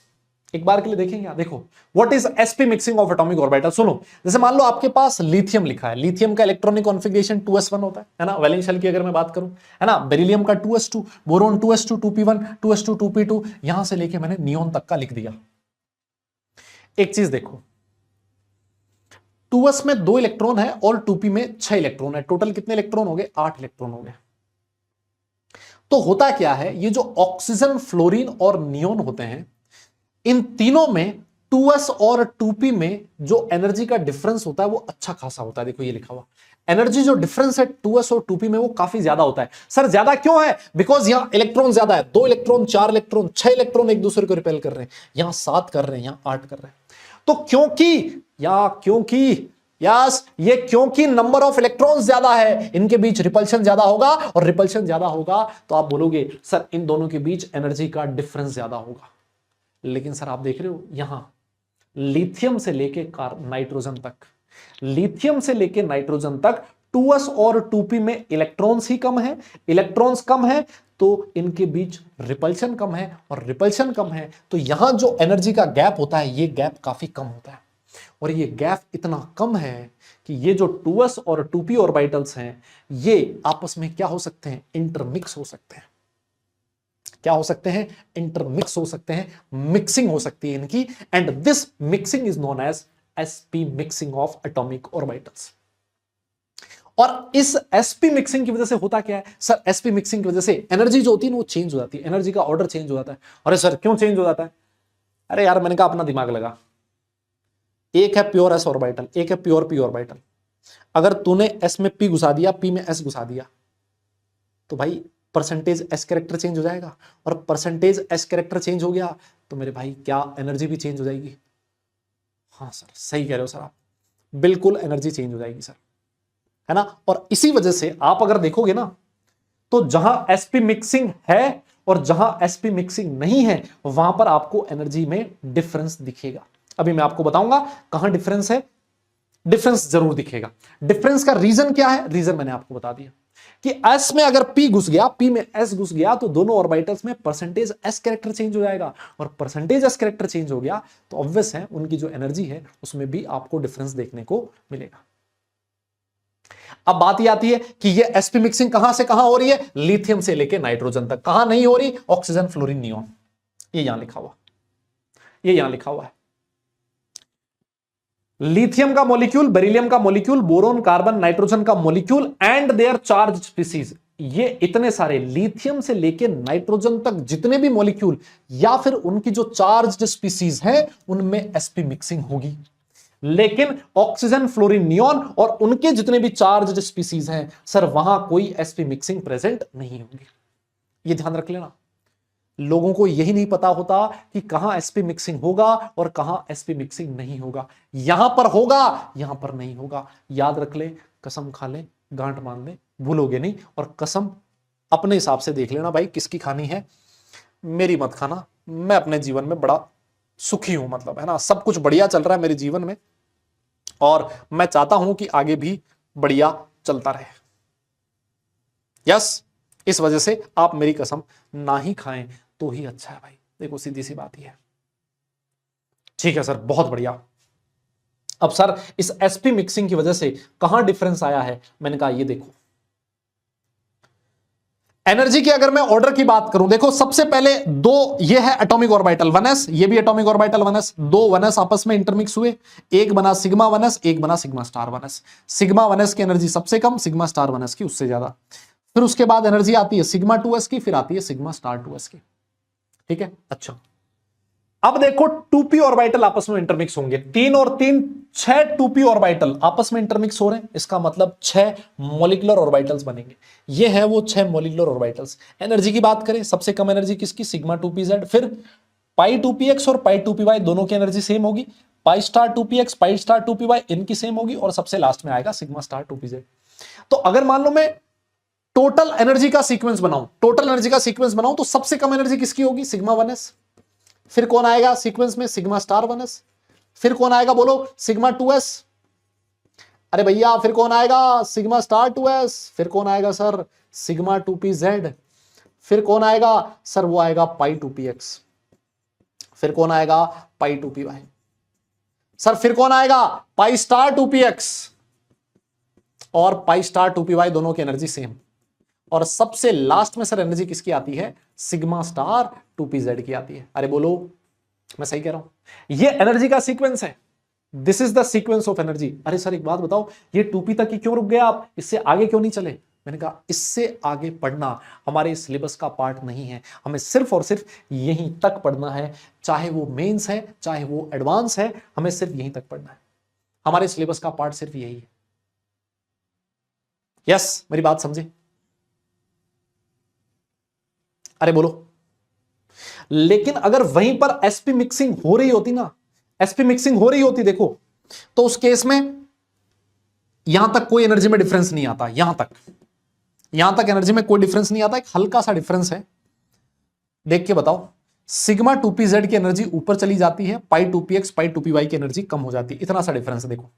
[SPEAKER 1] एक बार के लिए देखेंगे, देखो what is sp mixing of atomic orbital. सुनो, जैसे मान लो आपके पास लिथियम लिखा है, लिथियम का इलेक्ट्रॉनिक कॉन्फ़िगरेशन 2s1 होता है ना, वैलेंस शेल की अगर मैं बात करूं, है ना, बेरिलियम का 2s2, boron 2s2, 2p1, 2s2, 2p2, यहां से लेके मैंने नियोन तक का लिख दिया। एक चीज देखो, 2s में 2 इलेक्ट्रॉन है और 2p में 6 इलेक्ट्रॉन है, टोटल कितने इलेक्ट्रॉन हो गए? 8 इलेक्ट्रॉन हो गए। तो होता क्या है, ये जो ऑक्सीजन, फ्लोरीन और नियोन होते हैं, इन तीनों में 2s और 2p में जो एनर्जी का डिफरेंस होता है वो अच्छा खासा होता है। देखो ये लिखा हुआ एनर्जी जो डिफरेंस है 2s और 2p में वो काफी ज्यादा होता है। सर ज्यादा क्यों है? बिकॉज यहां इलेक्ट्रॉन ज्यादा है, 2 इलेक्ट्रॉन, 4 इलेक्ट्रॉन, 6 इलेक्ट्रॉन एक दूसरे को रिपेल कर रहे हैं, यहां 7 कर रहे हैं, यहां 8 कर रहे हैं। तो क्योंकि नंबर ऑफ इलेक्ट्रॉन्स ज्यादा है, इनके बीच रिपल्शन ज्यादा होगा, और रिपल्शन ज्यादा होगा तो आप बोलोगे सर इन दोनों के बीच एनर्जी का डिफरेंस ज्यादा होगा। लेकिन सर आप देख रहे हो यहां लिथियम से लेके नाइट्रोजन तक, लिथियम से लेके नाइट्रोजन तक 2s और 2p में इलेक्ट्रॉन्स ही कम है, इलेक्ट्रॉन्स कम है तो इनके बीच रिपल्शन कम है, और रिपल्शन कम है तो यहां जो एनर्जी का गैप होता है ये गैप काफी कम होता है। और ये गैप इतना कम है कि ये जो 2s और 2p ऑर्बिटल्स हैं ये आपस में क्या हो सकते हैं? इंटरमिक्स हो सकते हैं। क्या हो सकते हैं? इंटरमिक्स हो सकते हैं, मिक्सिंग हो सकती है इनकी, and this mixing is known as sp mixing of atomic orbitals. और इस sp मिक्सिंग की वजह से होता क्या है? सर sp मिक्सिंग की वजह से एनर्जी जो होती है वो चेंज हो जाती है, एनर्जी का ऑर्डर चेंज हो जाता है। अरे सर क्यों चेंज हो जाता है? अरे यार मैंने कहा अपना दिमाग लगा, एक है प्योर s ऑर्बिटल, एक है प्योर p ऑर्बिटल। अगर तूने s में p घुसा दिया, p में s घुसा दिया, तो भाई परसेंटेज s कैरेक्टर चेंज हो जाएगा, और परसेंटेज s कैरेक्टर चेंज हो गया तो मेरे भाई क्या एनर्जी भी चेंज हो जाएगी? हाँ सर सही कह रहे हो सर आप, बिल्कुल एनर्जी चेंज हो जाएगी सर, है ना। और इसी वजह से आप अगर देखोगे ना तो जहां sp मिक्सिंग है और जहां sp मिक्सिंग नहीं है वहां पर आपको एनर्जी में डिफरेंस दिखेगा। अभी मैं आपको बताऊंगा कहां डिफरेंस है, डिफरेंस जरूर दिखेगा। डिफरेंस का रीजन क्या है? रीजन मैंने आपको बता दिया कि s में अगर p घुस गया, p में s घुस गया तो दोनों ऑर्बिटल्स में परसेंटेज s कैरेक्टर चेंज हो जाएगा, और परसेंटेज s कैरेक्टर चेंज हो गया तो ऑब्वियस है उनकी जो एनर्जी है उसमें भी आपको डिफरेंस देखने को मिलेगा। अब बात ये आती है कि ये sp मिक्सिंग कहां से कहां हो रही है? लिथियम से लेके नाइट्रोजन तक। कहां नहीं हो रही? ऑक्सीजन, फ्लोरीन, नियोन, ये यहां लिखा हुआ, ये यहां लिखा हुआ है। लिथियम का मॉलिक्यूल, बेरिलियम का मॉलिक्यूल, बोरोन, कार्बन, नाइट्रोजन का molecule and their charge species, ये इतने सारे लिथियम से लेके नाइट्रोजन तक जितने भी मॉलिक्यूल या फिर उनकी जो चार्ज्ड स्पीसीज हैं उनमें sp मिक्सिंग होगी। लेकिन ऑक्सीजन, फ्लोरीन, नियोन और उनके जितने भी चार्ज्ड स्पीसीज हैं सर वहां कोई sp मिक्सिंग प्रेजेंट नहीं होगी। ये ध्यान रख लेना। लोगों को यही नहीं पता होता कि कहां sp मिक्सिंग होगा और कहां sp मिक्सिंग नहीं होगा। यहां पर होगा, यहां पर नहीं होगा। याद रख ले, कसम खा ले, गांठ मान ले, भूलोगे नहीं। और कसम अपने हिसाब से देख लेना भाई किसकी खानी है, मेरी मत खाना। मैं अपने जीवन में बड़ा सुखी हूं, मतलब है ना, सब कुछ बढ़िया चल रहा है मेरे जीवन में और मैं चाहता हूं कि आगे भी बढ़िया चलता रहे। यस, इस वजह से आप मेरी कसम ना ही खाएं तो ही अच्छा है भाई। देखो सीधी सी बात ही है। ठीक है सर, बहुत बढ़िया। अब सर इस sp मिक्सिंग की वजह से कहां डिफरेंस आया है? मैंने कहा ये देखो, एनर्जी की अगर मैं ऑर्डर की बात करूं, देखो सबसे पहले दो, ये है एटॉमिक ऑर्बिटल 1s, ये भी एटॉमिक ऑर्बिटल 1s, दो 1s आपस में इंटरमिक्स हुए, एक बना सिग्मा 1s, एक बना sigma star 1s। Sigma 1s की एनर्जी सबसे कम, सिग्मा स्टार 1s की उससे ज्यादा। फिर उसके बाद एनर्जी आती है सिग्मा 2s की, फिर आती है सिग्मा स्टार 2s की। ठीक है, अच्छा अब देखो 2p ऑर्बिटल आपस में इंटरमिक्स होंगे, 3 और 3 6 2p ऑर्बिटल आपस में इंटरमिक्स हो रहे हैं, इसका मतलब 6 मॉलिक्यूलर ऑर्बिटल्स बनेंगे। ये है वो 6 मॉलिक्यूलर ऑर्बिटल्स। एनर्जी की बात करें, सबसे कम एनर्जी किसकी? Sigma 2pz। फिर पाई 2px और पाई 2py दोनों की एनर्जी सेम होगी, pi star 2px pi star 2py इनकी सेम होगी, और सबसे लास्ट में आएगा सिग्मा स्टार 2pz। तो अगर मान लो मैं टोटल एनर्जी का सीक्वेंस बनाऊं, टोटल एनर्जी का सीक्वेंस बनाऊं तो सबसे कम एनर्जी किसकी होगी? Sigma 1s। फिर कौन आएगा सीक्वेंस में? Sigma star 1s। फिर कौन आएगा बोलो? Sigma 2s। अरे भैया फिर कौन आएगा? Sigma star 2s। फिर कौन आएगा सर? Sigma 2pz। फिर कौन आएगा सर? वो आएगा पाई 2px। फिर कौन आएगा? पाई 2py। सर फिर कौन आएगा? पाई स्टार 2px और पाई स्टार 2py दोनों की एनर्जी सेम। और सबसे लास्ट में सर एनर्जी किसकी आती है? सिग्मा स्टार 2pz की आती है। अरे बोलो, मैं सही कह रहा हूं? ये एनर्जी का सीक्वेंस है, this is the sequence of energy. अरे सर एक बात बताओ, ये 2p तक ही क्यों रुक गए आप, इससे आगे क्यों नहीं चले? मैंने कहा इससे आगे पढ़ना हमारे सिलेबस का पार्ट नहीं है, हमें सिर्फ और सिर्फ यहीं तक पढ़ना है, चाहे वो मेंस है चाहे वो एडवांस है, हमें सिर्फ यहीं तक पढ़ना है। हमारे सिलेबस का पार्ट सिर्फ यही है। यस, मेरी बात समझे? अरे बोलो। लेकिन अगर वहीं पर एसपी मिक्सिंग हो रही होती ना, एसपी मिक्सिंग हो रही होती देखो, तो उस केस में यहां तक कोई एनर्जी में डिफरेंस नहीं आता, यहां तक एनर्जी में कोई डिफरेंस नहीं आता, एक हल्का सा डिफरेंस है। देख के बताओ, सिग्मा 2pz की एनर्जी ऊपर चली जाती है, पाई 2px पाई 2py की एनर्जी कम हो जाती है, इतना सा डिफरेंस है। देखो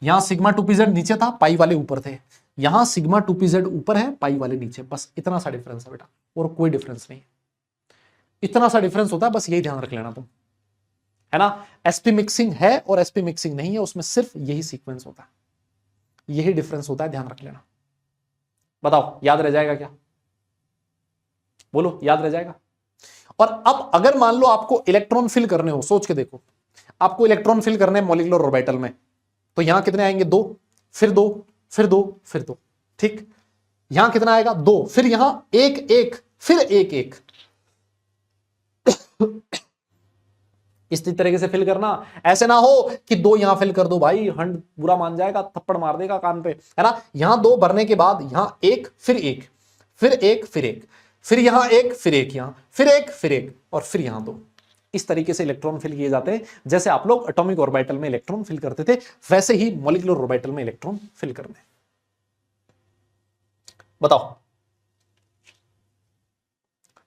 [SPEAKER 1] यहां सिग्मा 2pz नीचे था, पाई वाले ऊपर थे, यहां सिग्मा 2pz ऊपर है, पाई वाले नीचे, बस इतना सा डिफरेंस है बेटा, और कोई डिफरेंस नहीं। इतना सा डिफरेंस होता है, बस यही ध्यान रख लेना तुम, है ना। एसपी मिक्सिंग है और एसपी मिक्सिंग नहीं है, उसमें सिर्फ यही सीक्वेंस होता है, यही डिफरेंस होता है, ध्यान रख लेना। बताओ याद रह जाएगा क्या? बोलो याद रह जाएगा? और अब अगर मान लो आपको इलेक्ट्रॉन फिल करने हो, सोच के देखो, आपको इलेक्ट्रॉन फिल करने हैं मॉलिक्यूलर ऑर्बिटल में, तो यहां कितने आएंगे? 2, फिर 2, फिर 2, फिर 2, ठीक। यहां कितना आएगा? 2, फिर यहां 1 1, फिर 1 1। इस तरीके से फिल करना, ऐसे ना हो कि 2 यहां फिल कर दो, भाई हंड बुरा मान जाएगा, थप्पड़ मार देगा कान पे, है ना। यहां 2 भरने के बाद यहां 1, फिर 1, फिर 1, फिर 1, फिर यहां 1, फिर 1, यहां फिर 1, फिर 1, और फिर यहां 2। इस तरीके से इलेक्ट्रॉन फिल किए जाते हैं। जैसे आप लोग एटॉमिक ऑर्बिटल में इलेक्ट्रॉन फिल करते थे, वैसे ही मॉलिक्यूलर ऑर्बिटल में इलेक्ट्रॉन फिल करने। बताओ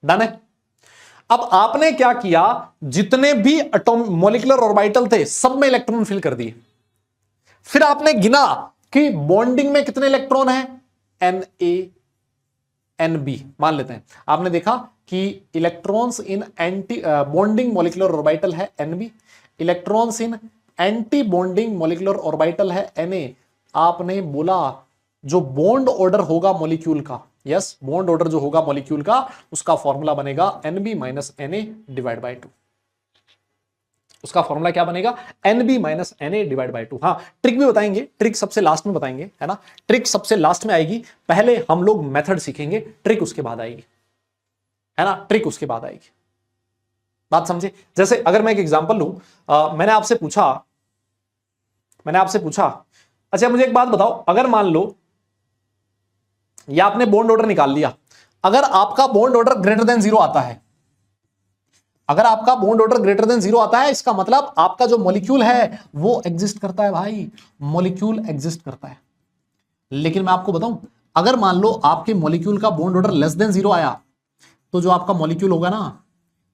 [SPEAKER 1] डन है? अब आपने क्या किया, जितने भी एटॉमिक मॉलिक्यूलर ऑर्बिटल थे सब में इलेक्ट्रॉन फिल कर दिए। फिर आपने गिना कि बॉन्डिंग में कितने इलेक्ट्रॉन हैं, Na, Nb मान लेते हैं। आपने देखा कि electrons in anti bonding molecular orbital है Nb, electrons in anti bonding molecular orbital है Na। आपने बोला जो बॉन्ड ऑर्डर होगा मॉलिक्यूल का, यस, बॉन्ड ऑर्डर जो होगा मॉलिक्यूल का, उसका फॉर्मूला बनेगा Nb minus Na divide by 2। उसका फॉर्मूला क्या बनेगा? Nb minus Na divide by 2। हाँ, ट्रिक भी बताएंगे, ट्रिक सबसे लास्ट में बताएंगे, है ना। ट्रिक सबसे लास्ट में आएगी, पहले हम लोग मेथड सीखेंगे, ट्रिक उसके बाद आएगी, है ना, ट्रिक उसके बाद आएगी। बात समझे? जैसे अगर मैं एक एग्जांपल लूं, मैंने आपसे पूछा, अच्छा मुझे एक बात बताओ, अगर मान लो ये आपने बॉन्ड ऑर्डर निकाल लिया, अगर आपका बॉन्ड ऑर्डर ग्रेटर देन 0 आता है, अगर आपका बॉन्ड ऑर्डर ग्रेटर देन 0 आता है, इसका मतलब आपका जो मॉलिक्यूल है वो एग्जिस्ट करता है भाई, मॉलिक्यूल एग्जिस्ट करता है। लेकिन मैं आपको बताऊं, अगर मान लो आपके मॉलिक्यूल का बॉन्ड ऑर्डर लेस देन 0 आया, तो जो आपका मॉलिक्यूल होगा ना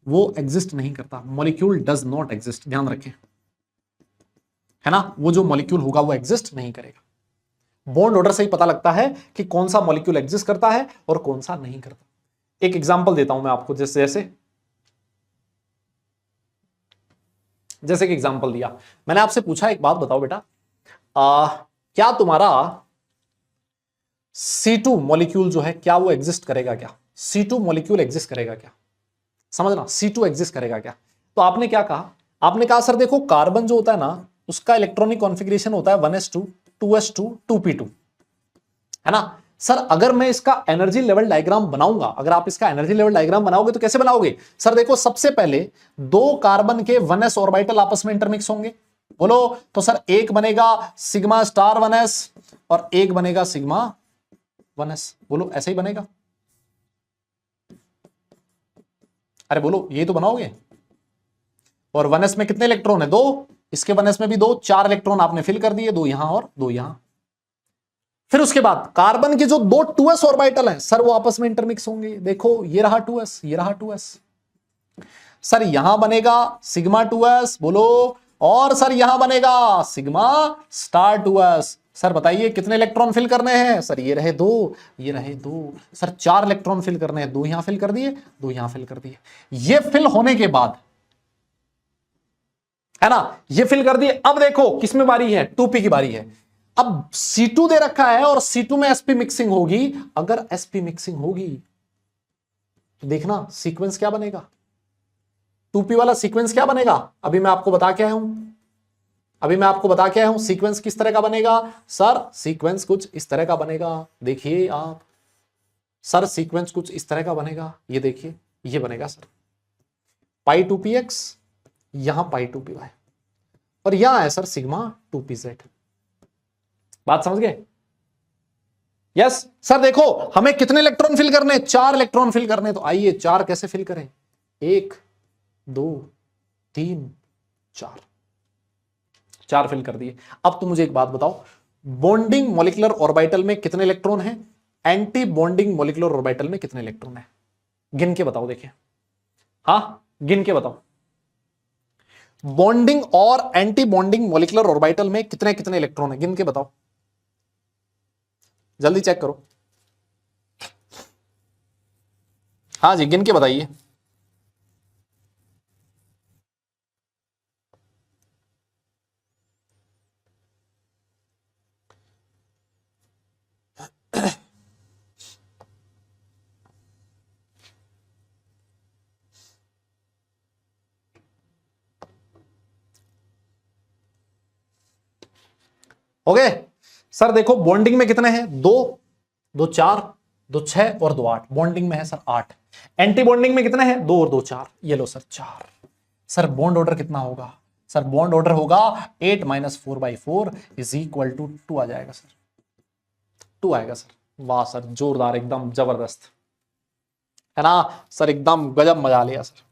[SPEAKER 1] वो एग्जिस्ट नहीं करता, मॉलिक्यूल डज नॉट एग्जिस्ट, ध्यान रखें, है ना। वो जो मॉलिक्यूल होगा वो एग्जिस्ट नहीं करेगा। बॉन्ड ऑर्डर से ही पता लगता है कि कौन सा मॉलिक्यूल एग्जिस्ट करता है और कौन सा नहीं करता। एक एग्जांपल देता हूं मैं आपको, जैसे कि एग्जांपल दिया, मैंने आपसे पूछा एक बात बताओ बेटा, क्या तुम्हारा C2 मॉलिक्यूल जो है क्या वो एग्जिस्ट करेगा क्या? C2 मॉलिक्यूल एग्जिस्ट करेगा क्या? समझना, C2 एग्जिस्ट करेगा क्या? तो आपने क्या कहा? आपने कहा सर देखो कार्बन जो होता है ना उसका इलेक्ट्रॉनिक कॉन्फ़िगरेशन होता है 1s2 2s2 2p2, है ना। सर अगर मैं इसका एनर्जी लेवल डायग्राम बनाऊंगा, अगर आप इसका एनर्जी लेवल डायग्राम बनाओगे तो कैसे बनाओगे? सर देखो सबसे पहले 2 कार्बन के 1s ऑर्बिटल आपस में इंटरमिक्स होंगे, बोलो। तो सर एक बनेगा सिग्मा स्टार 1s और एक बनेगा सिग्मा 1s, बोलो ऐसे ही बनेगा। अरे बोलो ये तो बनाओगे। और 1s में कितने इलेक्ट्रॉन है? 2, इसके 1s में भी 2, 4 इलेक्ट्रॉन आपने फिल कर दिए, 2 यहां और 2 यहां। फिर उसके बाद कार्बन के जो 2 2s ऑर्बिटल हैं सर वो आपस में इंटरमिक्स होंगे, देखो ये रहा 2s, ये रहा 2s। सर यहां बनेगा सिग्मा 2s, बोलो, और सर यहां बनेगा सिग्मा स्टार 2s। सर बताइए कितने इलेक्ट्रॉन फिल करने हैं? सर ये रहे 2, ये रहे 2। सर 4 इलेक्ट्रॉन फिल करने हैं, 2 यहां फिल कर दिए, 2 यहां फिल कर दिए। ये फिल होने के बाद, है ना, ये फिल कर दिए। अब देखो किसमें बारी है? 2p की बारी है। अब C2 दे रखा है और C2 में sp मिक्सिंग होगी। अगर sp मिक्सिंग होगी तो देखना सीक्वेंस क्या बनेगा, 2p वाला सीक्वेंस क्या बनेगा? अभी मैं आपको बता के आया हूं, सीक्वेंस किस तरह का बनेगा? सर सीक्वेंस कुछ इस तरह का बनेगा, देखिए आप, सर सीक्वेंस कुछ इस तरह का बनेगा, ये देखिए, ये बनेगा सर पाई 2px, यहां पाई 2py, और यहां है सर सिग्मा 2pz। बात समझ गए? यस सर, देखो हमें कितने इलेक्ट्रॉन फिल करने, 4 इलेक्ट्रॉन फिल करने, तो आइए 4 कैसे फिल करें, 1 2 3 4, 4 फिल कर दिए। अब तो मुझे एक बात बताओ, बॉन्डिंग मॉलिक्यूलर ऑर्बिटल में कितने इलेक्ट्रॉन हैं, एंटी बॉन्डिंग मॉलिक्यूलर ऑर्बिटल में कितने इलेक्ट्रॉन हैं, गिन के बताओ, देखिए, हाँ गिन के बताओ। बॉन्डिंग और एंटी बॉन्डिंग मॉलिक्यूलर ऑर्बिटल में कितने कितने इलेक्ट्रॉन हैं, गिन के बताओ, जल्दी चेक करो। हाँ जी, गिन के बताइए। ओके सर, देखो बॉन्डिंग में कितने हैं, 2 2 4 2 6 और 2 8, बॉन्डिंग में है सर 8। एंटी बॉन्डिंग में कितने हैं, 2 और 2 4, ये लो सर 4। सर बॉन्ड ऑर्डर कितना होगा, सर बॉन्ड ऑर्डर होगा 8 - 4/4 इज इक्वल टू 2 आ जाएगा सर, 2 आएगा सर। वाह सर, जोरदार, एकदम जबरदस्त, है ना सर, एकदम गजब मजा लिया सर,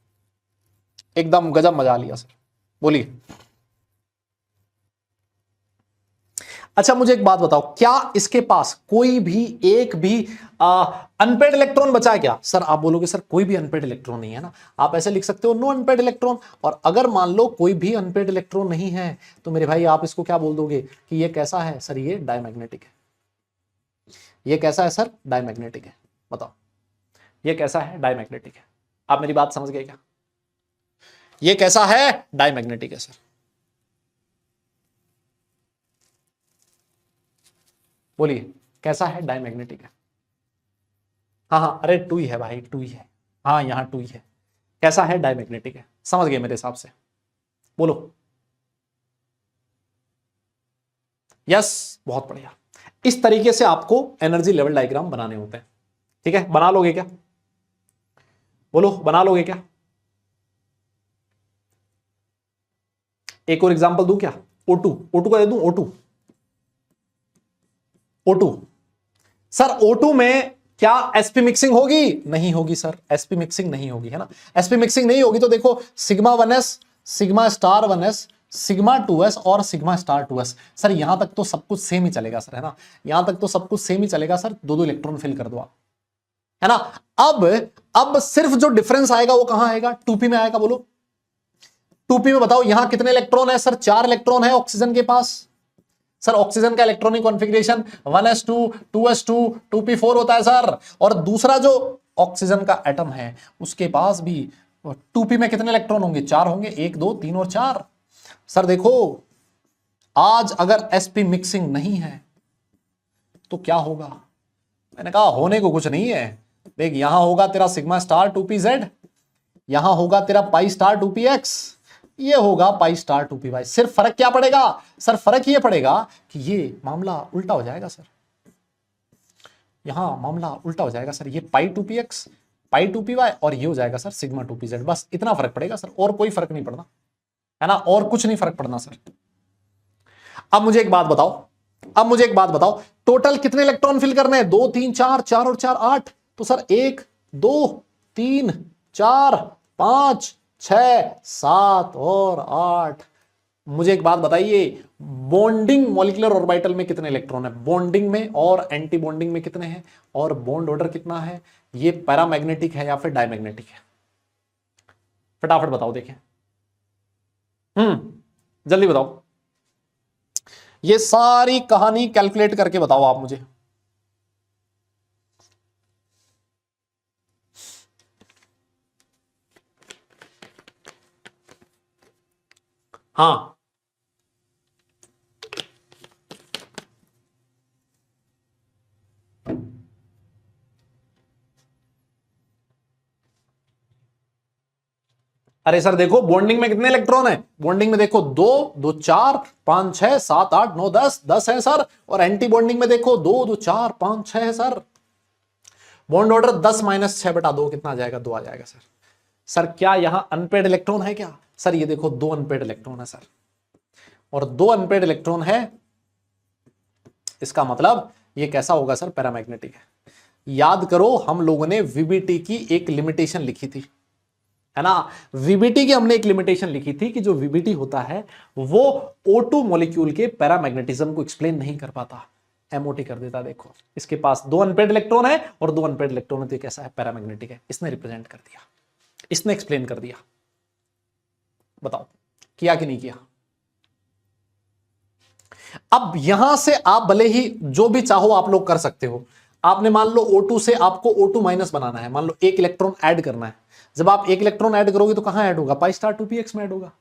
[SPEAKER 1] एकदम गजब मजा लिया सर, बोलिए। अच्छा मुझे एक बात बताओ, क्या इसके पास कोई भी एक भी अनपेड इलेक्ट्रॉन बचा है क्या, सर आप बोलोगे सर कोई भी अनपेड इलेक्ट्रॉन नहीं है ना, आप ऐसे लिख सकते हो नो अनपेड इलेक्ट्रॉन। और अगर मान लो कोई भी अनपेड इलेक्ट्रॉन नहीं है तो मेरे भाई आप इसको क्या बोल दोगे कि ये कैसा है, सर ये डायमैग्नेटिक है। ये कैसा है सर, डायमैग्नेटिक है, बताओ ये कैसा है, डायमैग्नेटिक है। आप मेरी बात समझ गए क्या, ये कैसा है, डायमैग्नेटिक है सर। बोलिए कैसा है, डायमैग्नेटिक है। हाँ हाँ, अरे 2 ही है भाई, 2 ही है, हाँ यहाँ 2 ही है। कैसा है, डायमैग्नेटिक है, समझ गए मेरे हिसाब से, बोलो। यस, बहुत बढ़िया। इस तरीके से आपको एनर्जी लेवल डायग्राम बनाने होते हैं, ठीक है, बना लोगे क्या, बोलो बना लोगे क्या। एक और एग्जांपल दूं क्या, O2, O2 का दे दूं, O2, O2 सर, O2 में क्या sp मिक्सिंग होगी, नहीं होगी सर, sp मिक्सिंग नहीं होगी, है ना। sp मिक्सिंग नहीं होगी तो देखो sigma 1s, sigma star 1s, sigma 2s और सिग्मा स्टार 2s, सर यहां तक तो सब कुछ सेम ही चलेगा सर, है ना, यहां तक तो सब कुछ सेम ही चलेगा सर, 2 2 इलेक्ट्रॉन फिल कर दो आप, है ना। अब सिर्फ जो डिफरेंस आएगा वो कहां आएगा, 2p में आएगा, बोलो 2p में बताओ यहां कितने इलेक्ट्रॉन है, सर 4 इलेक्ट्रॉन है ऑक्सीजन के पास। सर ऑक्सीजन का electronic configuration 1s2 2s2 2p4 होता है सर। और दूसरा जो ऑक्सीजन का एटम है उसके पास भी 2p में कितने इलेक्ट्रॉन होंगे, 4 होंगे, 1 2 3 और 4। सर देखो आज अगर sp मिक्सिंग नहीं है तो क्या होगा, मैंने कहा होने को कुछ नहीं है। देख यहां होगा तेरा सिग्मा स्टार 2pz, यहां होगा तेरा पाई स्टार 2px, ये होगा पाई स्टार 2py। सिर्फ फर्क क्या पड़ेगा, सर फर्क ये पड़ेगा कि ये मामला उल्टा हो जाएगा सर, यहां मामला उल्टा हो जाएगा सर, ये पाई 2px पाई 2py और ये हो जाएगा सर सिग्मा 2pz, बस इतना फर्क पड़ेगा सर, और कोई फर्क नहीं पड़ना, है ना, और कुछ नहीं फर्क पड़ना सर। अब मुझे एक बात बताओ, अब मुझे एक बात बताओ, टोटल कितने इलेक्ट्रॉन फिल करने हैं, 2 3 4, 4 और 4 8, तो सर 1 2 3 4 5 6 7 और 8। मुझे एक बात बताइए, बॉन्डिंग मॉलिक्यूलर ऑर्बिटल में कितने इलेक्ट्रॉन है, बॉन्डिंग में और एंटी बॉन्डिंग में कितने हैं, और बॉन्ड ऑर्डर कितना है, ये पैरामैग्नेटिक है या फिर डायमैग्नेटिक है, फटाफट बताओ देखें। जल्दी बताओ, ये सारी कहानी कैलकुलेट करके बताओ आप मुझे। हाँ अरे सर देखो बॉन्डिंग में कितने इलेक्ट्रॉन है, बॉन्डिंग में देखो 2 2 4 5 6 7 8 9 10 10 है सर। और एंटी बॉन्डिंग में देखो 2 2 4 5 6 है सर। बॉन्ड ऑर्डर 10 - 6/2 कितना आ जाएगा, 2 आ जाएगा सर। सर क्या यहां अनपेड इलेक्ट्रॉन है क्या, सर ये देखो 2 अनपेड इलेक्ट्रॉन है सर, और 2 अनपेड इलेक्ट्रॉन है, इसका मतलब ये कैसा होगा सर? पैरामैग्नेटिक है। याद करो हम लोगों ने वीबीटी की एक लिमिटेशन लिखी थी, है ना? वीबीटी की हमने एक लिमिटेशन लिखी थी कि जो वीबीटी होता है वो O2 मॉलिक्यूल के पैरामैग्नेटिज्म को एक्सप्लेन नहीं कर पाता, एमओटी कर देता। देखो इसके पास 2 अनपेड इलेक्ट्रॉन है और 2 अनपेड इलेक्ट्रॉन है, तो कैसा है? पैरामैग्नेटिक है। इसने रिप्रेजेंट कर दिया, इसने एक्सप्लेन कर दिया। बताओ किया कि नहीं किया? अब यहां से आप भले ही जो भी चाहो आप लोग कर सकते हो। आपने मान लो O2 से आपको O2 माइनस बनाना है, मान लो एक इलेक्ट्रॉन ऐड करना है। जब आप एक इलेक्ट्रॉन ऐड करोगे तो कहां ऐड होगा? पाई स्टार 2px में ऐड होगा।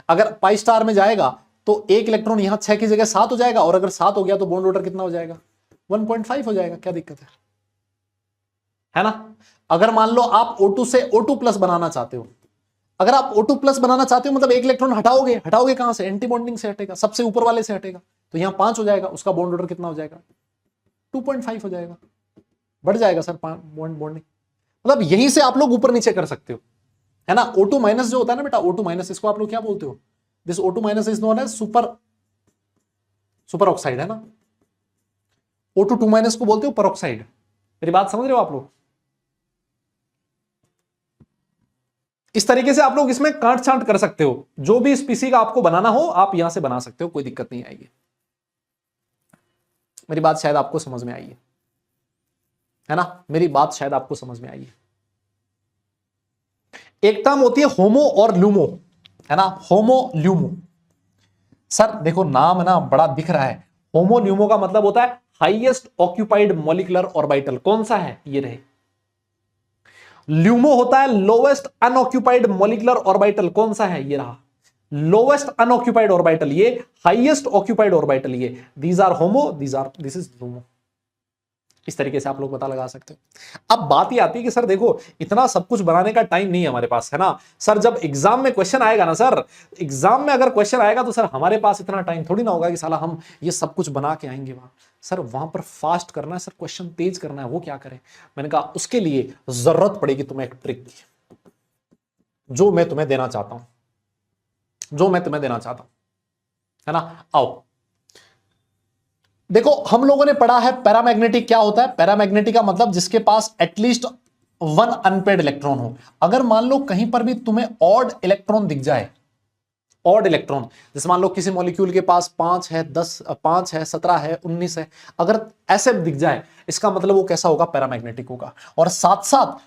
[SPEAKER 1] अगर पाई स्टार में जाएगा तो एक इलेक्ट्रॉन यहां 6 की जगह 7 हो जाएगा, और अगर 7 हो गया तो बॉन्ड ऑर्डर कितना हो जाएगा? 1.5 हो जाएगा। क्या दिक्कत है ना? अगर मान लो आप O2 से O2 प्लस बनाना चाहते हो, अगर आप O2 प्लस बनाना चाहते हो मतलब एक इलेक्ट्रॉन हटाओगे कहां से? एंटी बॉन्डिंग से हटेगा, सबसे ऊपर वाले से हटेगा, तो यहां 5 हो जाएगा। उसका बॉन्ड ऑर्डर कितना हो जाएगा? 2.5 हो जाएगा। बढ़ जाएगा सर बॉन्डिंग। मतलब यहीं से आप लोग ऊपर नीचे कर सकते हो, है ना? O2 माइनस जो होता है ना बेटा, O2 माइनस, इसको आप लोग क्या बोलते हो? This O2 minus is known as superoxide, है ना? O2 2 माइनस को बोलते हो परऑक्साइड। मेरी बात समझ रहे हो आप लोग? इस तरीके से आप लोग इसमें कांट छांट कर सकते हो। जो भी स्पीसी का आपको बनाना हो आप यहां से बना सकते हो, कोई दिक्कत नहीं आएगी। मेरी बात शायद आपको समझ में आई है ना? मेरी बात शायद आपको समझ में आई है। एक टर्म होती है होमो और ल्यूमो, है ना? HOMO LUMO. सर देखो नाम ना बड़ा दिख रहा है। होमो ल्यूमो का मतलब होता है हाईएस्ट ऑक्यूपाइड मॉलिक्यूलर ऑर्बिटल। कौन सा है? ये रहे। ल्यूमो होता है लोवेस्ट अनऑक्यूपाइड मॉलिक्यूलर ऑर्बिटल। कौन सा है? ये रहा। लोवेस्ट अनऑक्यूपाइड ऑर्बिटल ये, हाईएस्ट ऑक्यूपाइड ऑर्बिटल ये। These are HOMO, this is LUMO. इस तरीके से आप लोग पता लगा सकते हो। अब बात ये आती है कि सर देखो इतना सब कुछ बनाने का टाइम नहीं है हमारे पास, है ना सर? जब एग्जाम में क्वेश्चन आएगा ना सर, एग्जाम में अगर क्वेश्चन आएगा तो सर हमारे पास इतना टाइम थोड़ी ना होगा कि साला हम ये सब कुछ बना के आएंगे वहां। सर वहां पर फास्ट करना है सर, क्वेश्चन तेज करना है, वो क्या करें? मैंने कहा उसके लिए जरूरत पड़ेगी तुम्हें एक ट्रिक की, जो मैं तुम्हें देना चाहता हूं, है ना? आओ देखो हम लोगों ने पढ़ा है पैरामैग्नेटिक क्या होता है। पैरामैग्नेटिक का मतलब जिसके पास एटलीस्ट 1 अनपेड इलेक्ट्रॉन हो। अगर मान लो कहीं पर भी तुम्हें ऑड इलेक्ट्रॉन दिख जाए, ऑड इलेक्ट्रॉन, जैसे मान लो किसी मॉलिक्यूल के पास 5 है, 10, 5 है, 17 है, 19 है, अगर ऐसे दिख जाए इसका मतलब वो कैसा होगा? पैरामैग्नेटिक होगा। और साथ साथ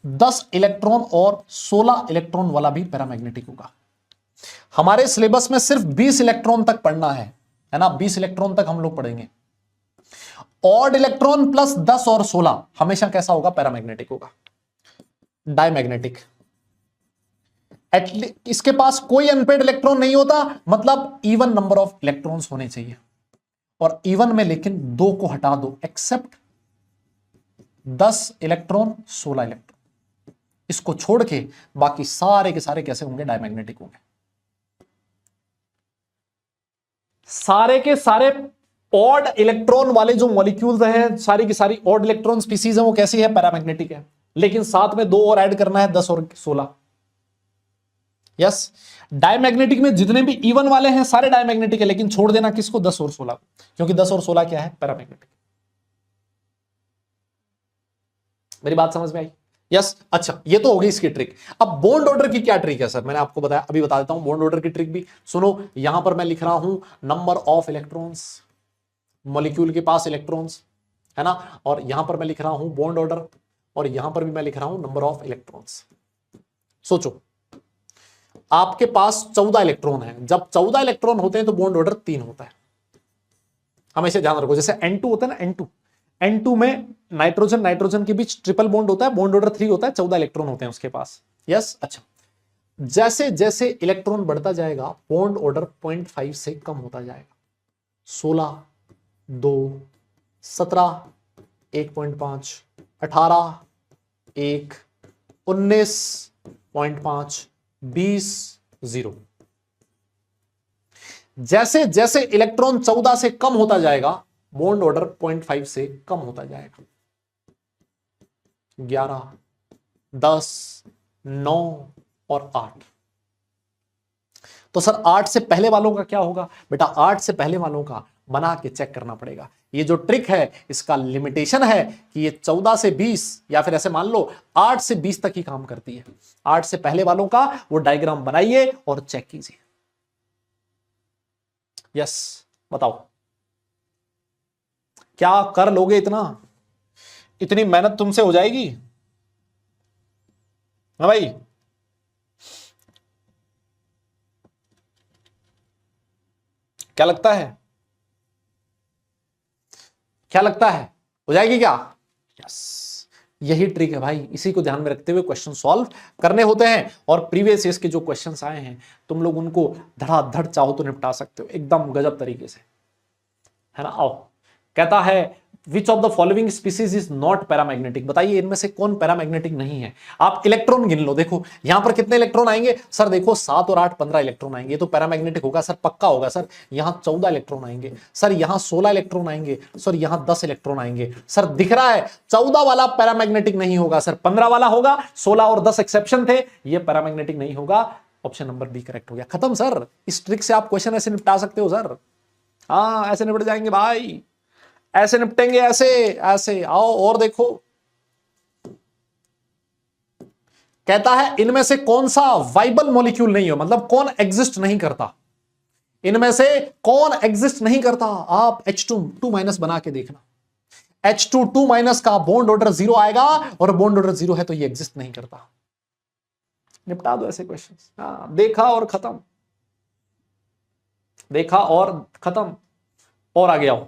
[SPEAKER 1] 10 इलेक्ट्रॉन और 16 इलेक्ट्रॉन वाला भी पैरामैग्नेटिक होगा। हमारे सिलेबस में सिर्फ 20 इलेक्ट्रॉन तक पढ़ना है ना? 20 इलेक्ट्रॉन तक हम लोग पढ़ेंगे। ऑड इलेक्ट्रॉन प्लस 10 और 16 हमेशा कैसा होगा? पैरामैग्नेटिक होगा। डायमैग्नेटिक, एटलीस्ट इसके पास कोई अनपेड इलेक्ट्रॉन नहीं होता, मतलब इवन नंबर ऑफ इलेक्ट्रॉन्स होने चाहिए। और इवन में लेकिन 2 को हटा दो, एक्सेप्ट 10 इलेक्ट्रॉन 16 इलेक्ट्रॉन, इसको छोड़ के बाकी सारे के सारे कैसे होंगे? डायमैग्नेटिक होंगे। सारे के सारे ऑड इलेक्ट्रॉन वाले जो मॉलिक्यूल्स हैं, सारी की सारी ऑड इलेक्ट्रॉन स्पीसीज हैं, वो कैसी है? पैरामैग्नेटिक है। लेकिन साथ में 2 और ऐड करना है, 10 और 16। यस, डायमैग्नेटिक में जितने भी इवन वाले हैं सारे डायमैग्नेटिक है, लेकिन छोड़ देना किसको? 10 और 16, क्योंकि 10 और 16 क्या है? पैरामैग्नेटिक। मेरी बात समझ में आई? यस। अच्छा ये तो हो गई इसकी ट्रिक। अब बॉन्ड ऑर्डर की क्या ट्रिक है सर? मैंने आपको बताया, अभी बता देता हूं बॉन्ड ऑर्डर की ट्रिक भी। सुनो, यहां पर मैं लिख रहा हूं नंबर ऑफ इलेक्ट्रॉन्स, मॉलिक्यूल के पास इलेक्ट्रॉन्स, है ना? और यहां पर मैं लिख रहा हूं बॉन्ड ऑर्डर, और यहां पर भी मैं लिख रहा हूं नंबर ऑफ इलेक्ट्रॉन्स। सोचो आपके पास 14 इलेक्ट्रॉन है। जब 14 इलेक्ट्रॉन होते हैं तो बॉन्ड ऑर्डर 3 होता है। हमेशा ध्यान रखो, जैसे N2 होता है ना, N2 में नाइट्रोजन के बीच ट्रिपल बॉन्ड होता है, बॉन्ड ऑर्डर 3 होता है, 14 इलेक्ट्रॉन होते हैं उसके पास। यस। अच्छा, जैसे जैसे इलेक्ट्रॉन बढ़ता जाएगा बॉन्ड ऑर्डर 0.5 से कम होता जाएगा। 16, 2, 17, 1.5, 18, 1, 19.5, 20, 0। जैसे जैसे इलेक्ट्रॉन 14 से कम होता जाएगा बॉन्ड ऑर्डर 0.5 से कम होता जाएगा। 11, 10, 9 और 8। तो सर 8 से पहले वालों का क्या होगा? बेटा 8 से पहले वालों का बना के चेक करना पड़ेगा। ये जो ट्रिक है इसका लिमिटेशन है कि ये 14 से 20 या फिर ऐसे मान लो 8 से 20 तक ही काम करती है। 8 से पहले वालों का वो डायग्राम बनाइए और चेक कीजिए। यस, बताओ क्या कर लोगे? इतनी मेहनत तुमसे हो जाएगी? हाँ भाई, क्या लगता है? क्या लगता है, हो जाएगी क्या? यस, यही ट्रिक है भाई, इसी को ध्यान में रखते हुए क्वेश्चन सॉल्व करने होते हैं। और प्रीवियस ईयर्स के जो क्वेश्चंस आए हैं तुम लोग उनको धड़ाधड़ चाहो तो निपटा सकते हो एकदम गजब तरीके से, है ना। आओ, कहता है विच of the following species is not paramagnetic, बताइए इनमें से कौन पैरामैग्नेटिक नहीं है। आप इलेक्ट्रॉन गिन लो, देखो यहां पर कितने इलेक्ट्रॉन आएंगे सर, देखो 7 और 8 15 इलेक्ट्रॉन आएंगे, तो पैरामैग्नेटिक होगा सर, पक्का होगा सर। यहां 14 इलेक्ट्रॉन आएंगे सर, यहां 16 इलेक्ट्रॉन आएंगे सर, यहां 10 इलेक्ट्रॉन आएंगे सर, दिख रहा है 14 वाला पैरामैग्नेटिक नहीं होगा सर, 15 वाला होगा, 16 और 10 एक्सेप्शन थे, ये पैरामैग्नेटिक नहीं होगा। ऑप्शन नंबर बी करेक्ट हो गया, खत्म सर। इस ट्रिक से आप क्वेश्चन ऐसे निपटा सकते हो सर, हाँ ऐसे निपट जाएंगे भाई, ऐसे निपटेंगे, ऐसे ऐसे। आओ और देखो, कहता है इनमें से कौन सा वाइबल मॉलिक्यूल नहीं हो, मतलब कौन एग्जिस्ट नहीं करता, इनमें से कौन एग्जिस्ट नहीं करता। आप H2 बना के देखना, H2 का बॉन्ड ऑर्डर 0 आएगा, और बॉन्ड ऑर्डर 0 है तो ये एग्जिस्ट नहीं करता। निपटा दो ऐसे क्वेश्चंस, हाँ, देखा और खत्म, देखा और खत्म। और आगे आओ,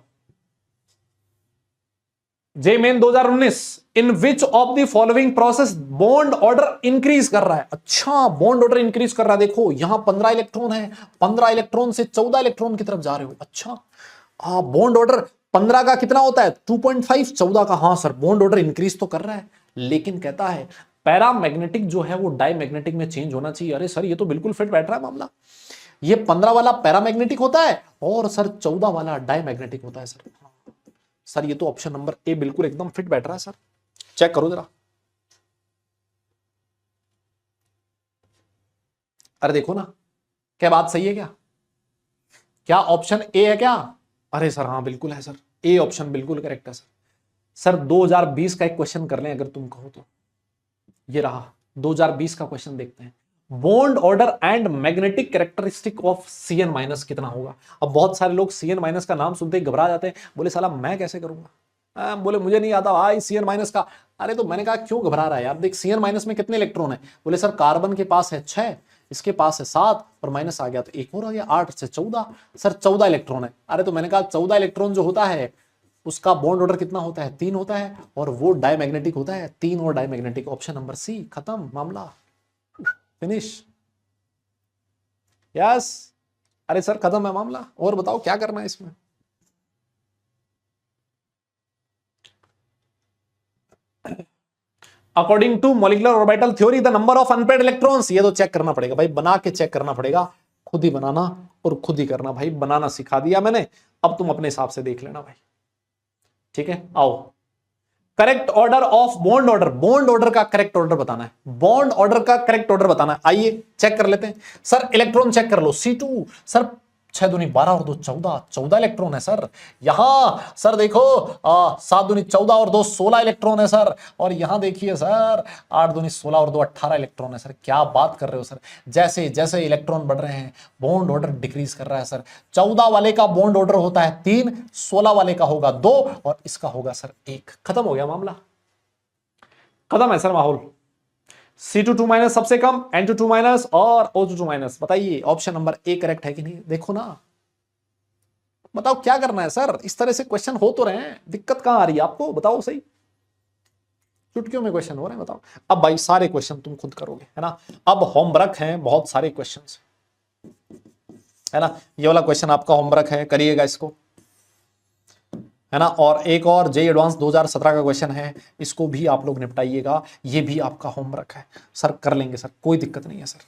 [SPEAKER 1] J main 2019, in which of the following process bond order increase कर रहा है। अच्छा, बॉन्ड ऑर्डर इंक्रीज कर रहा है, देखो यहां 15 इलेक्ट्रॉन है, 15 इलेक्ट्रॉन से 14 इलेक्ट्रॉन की तरफ जा रहे हो। अच्छा, बॉन्ड ऑर्डर 15 का कितना होता है 2.5, 14 का, हाँ सर बॉन्ड ऑर्डर इंक्रीज तो कर रहा है, लेकिन कहता है पैरामैग्नेटिक जो है वो डायमैग्नेटिक में चेंज होना चाहिए। अरे सर ये तो बिल्कुल फिट बैठ रहा है मामला, ये 15 वाला पैरामैग्नेटिक होता है और सर 14 वाला डायमैग्नेटिक होता है सर। सर ये तो ऑप्शन नंबर ए बिल्कुल एकदम फिट बैठ रहा है सर, चेक करो जरा। अरे देखो ना, क्या बात सही है क्या? क्या ऑप्शन ए है क्या? अरे सर हाँ बिल्कुल है सर, ए ऑप्शन बिल्कुल करेक्ट है सर। सर 2020 का एक क्वेश्चन कर लें अगर तुम कहो तो, ये रहा 2020 का क्वेश्चन, देखते हैं bond order and magnetic characteristic of CN- कितना होगा। अब बहुत सारे लोग CN- का नाम सुनते ही घबरा जाते हैं, बोले साला मैं कैसे करूंगा, बोले मुझे नहीं आता भाई CN- का। अरे तो मैंने कहा क्यों घबरा रहा है यार, देख CN- में कितने इलेक्ट्रॉन है, बोले सर कार्बन के पास है 6, इसके पास है 7 और माइनस आ गया तो एक और आ गया 8 से 14, सर 14 इलेक्ट्रॉन है। अरे तो मैंने कहा 14 इलेक्ट्रॉन जो होता है उसका बॉन्ड ऑर्डर कितना होता है 3 होता है, और वो डायमैग्नेटिक होता है 3 और डायमैग्नेटिक। ऑप्शन नंबर सी, खत्म मामला, फिनिश। यस, अरे सर खत्म है मामला, और बताओ क्या करना है इसमें। According to molecular orbital theory the number of unpaired electrons, ये तो चेक करना पड़ेगा भाई, बना के चेक करना पड़ेगा, खुद ही बनाना और खुद ही करना भाई, बनाना सिखा दिया मैंने, अब तुम अपने हिसाब से देख लेना भाई, ठीक है। आओ, correct order of bond order, bond order का करेक्ट ऑर्डर बताना है, बॉन्ड ऑर्डर का करेक्ट ऑर्डर बताना है। आइए चेक कर लेते हैं सर, इलेक्ट्रॉन चेक कर लो, C2 सर 6 दूनी 12 और 2 14, 14 इलेक्ट्रॉन है सर। यहां सर देखो 7 दूनी 14 और 2 16 इलेक्ट्रॉन है सर, और यहां देखिए सर 8 दूनी 16 और 2 18 इलेक्ट्रॉन है सर। क्या बात कर रहे हो सर, जैसे जैसे इलेक्ट्रॉन बढ़ रहे हैं बॉन्ड ऑर्डर डिक्रीज कर रहा है सर। 14 वाले का बॉन्ड ऑर्डर होता है 3, 16 वाले का होगा 2 और इसका होगा सर 1। खत्म हो गया मामला, खत्म है सर माहौल। C2 सबसे कम, N2 और O2 बताइए ऑप्शन नंबर ए करेक्ट है कि नहीं, देखो ना, बताओ क्या करना है सर। इस तरह से क्वेश्चन हो तो रहे हैं, दिक्कत कहां आ रही है आपको, बताओ सही, चुटकियों में क्वेश्चन हो रहे हैं, बताओ। अब भाई सारे क्वेश्चन तुम खुद करोगे, है ना। अब होमवर्क है बहुत सारे क्वेश्चन, है ना, ये वाला क्वेश्चन आपका होमवर्क है, करिएगा इसको, है ना। और एक और JEE एडवांस 2017 का क्वेश्चन है, इसको भी आप लोग निपटाइएगा, ये भी आपका होमवर्क है सर, कर लेंगे सर, कोई दिक्कत नहीं है सर।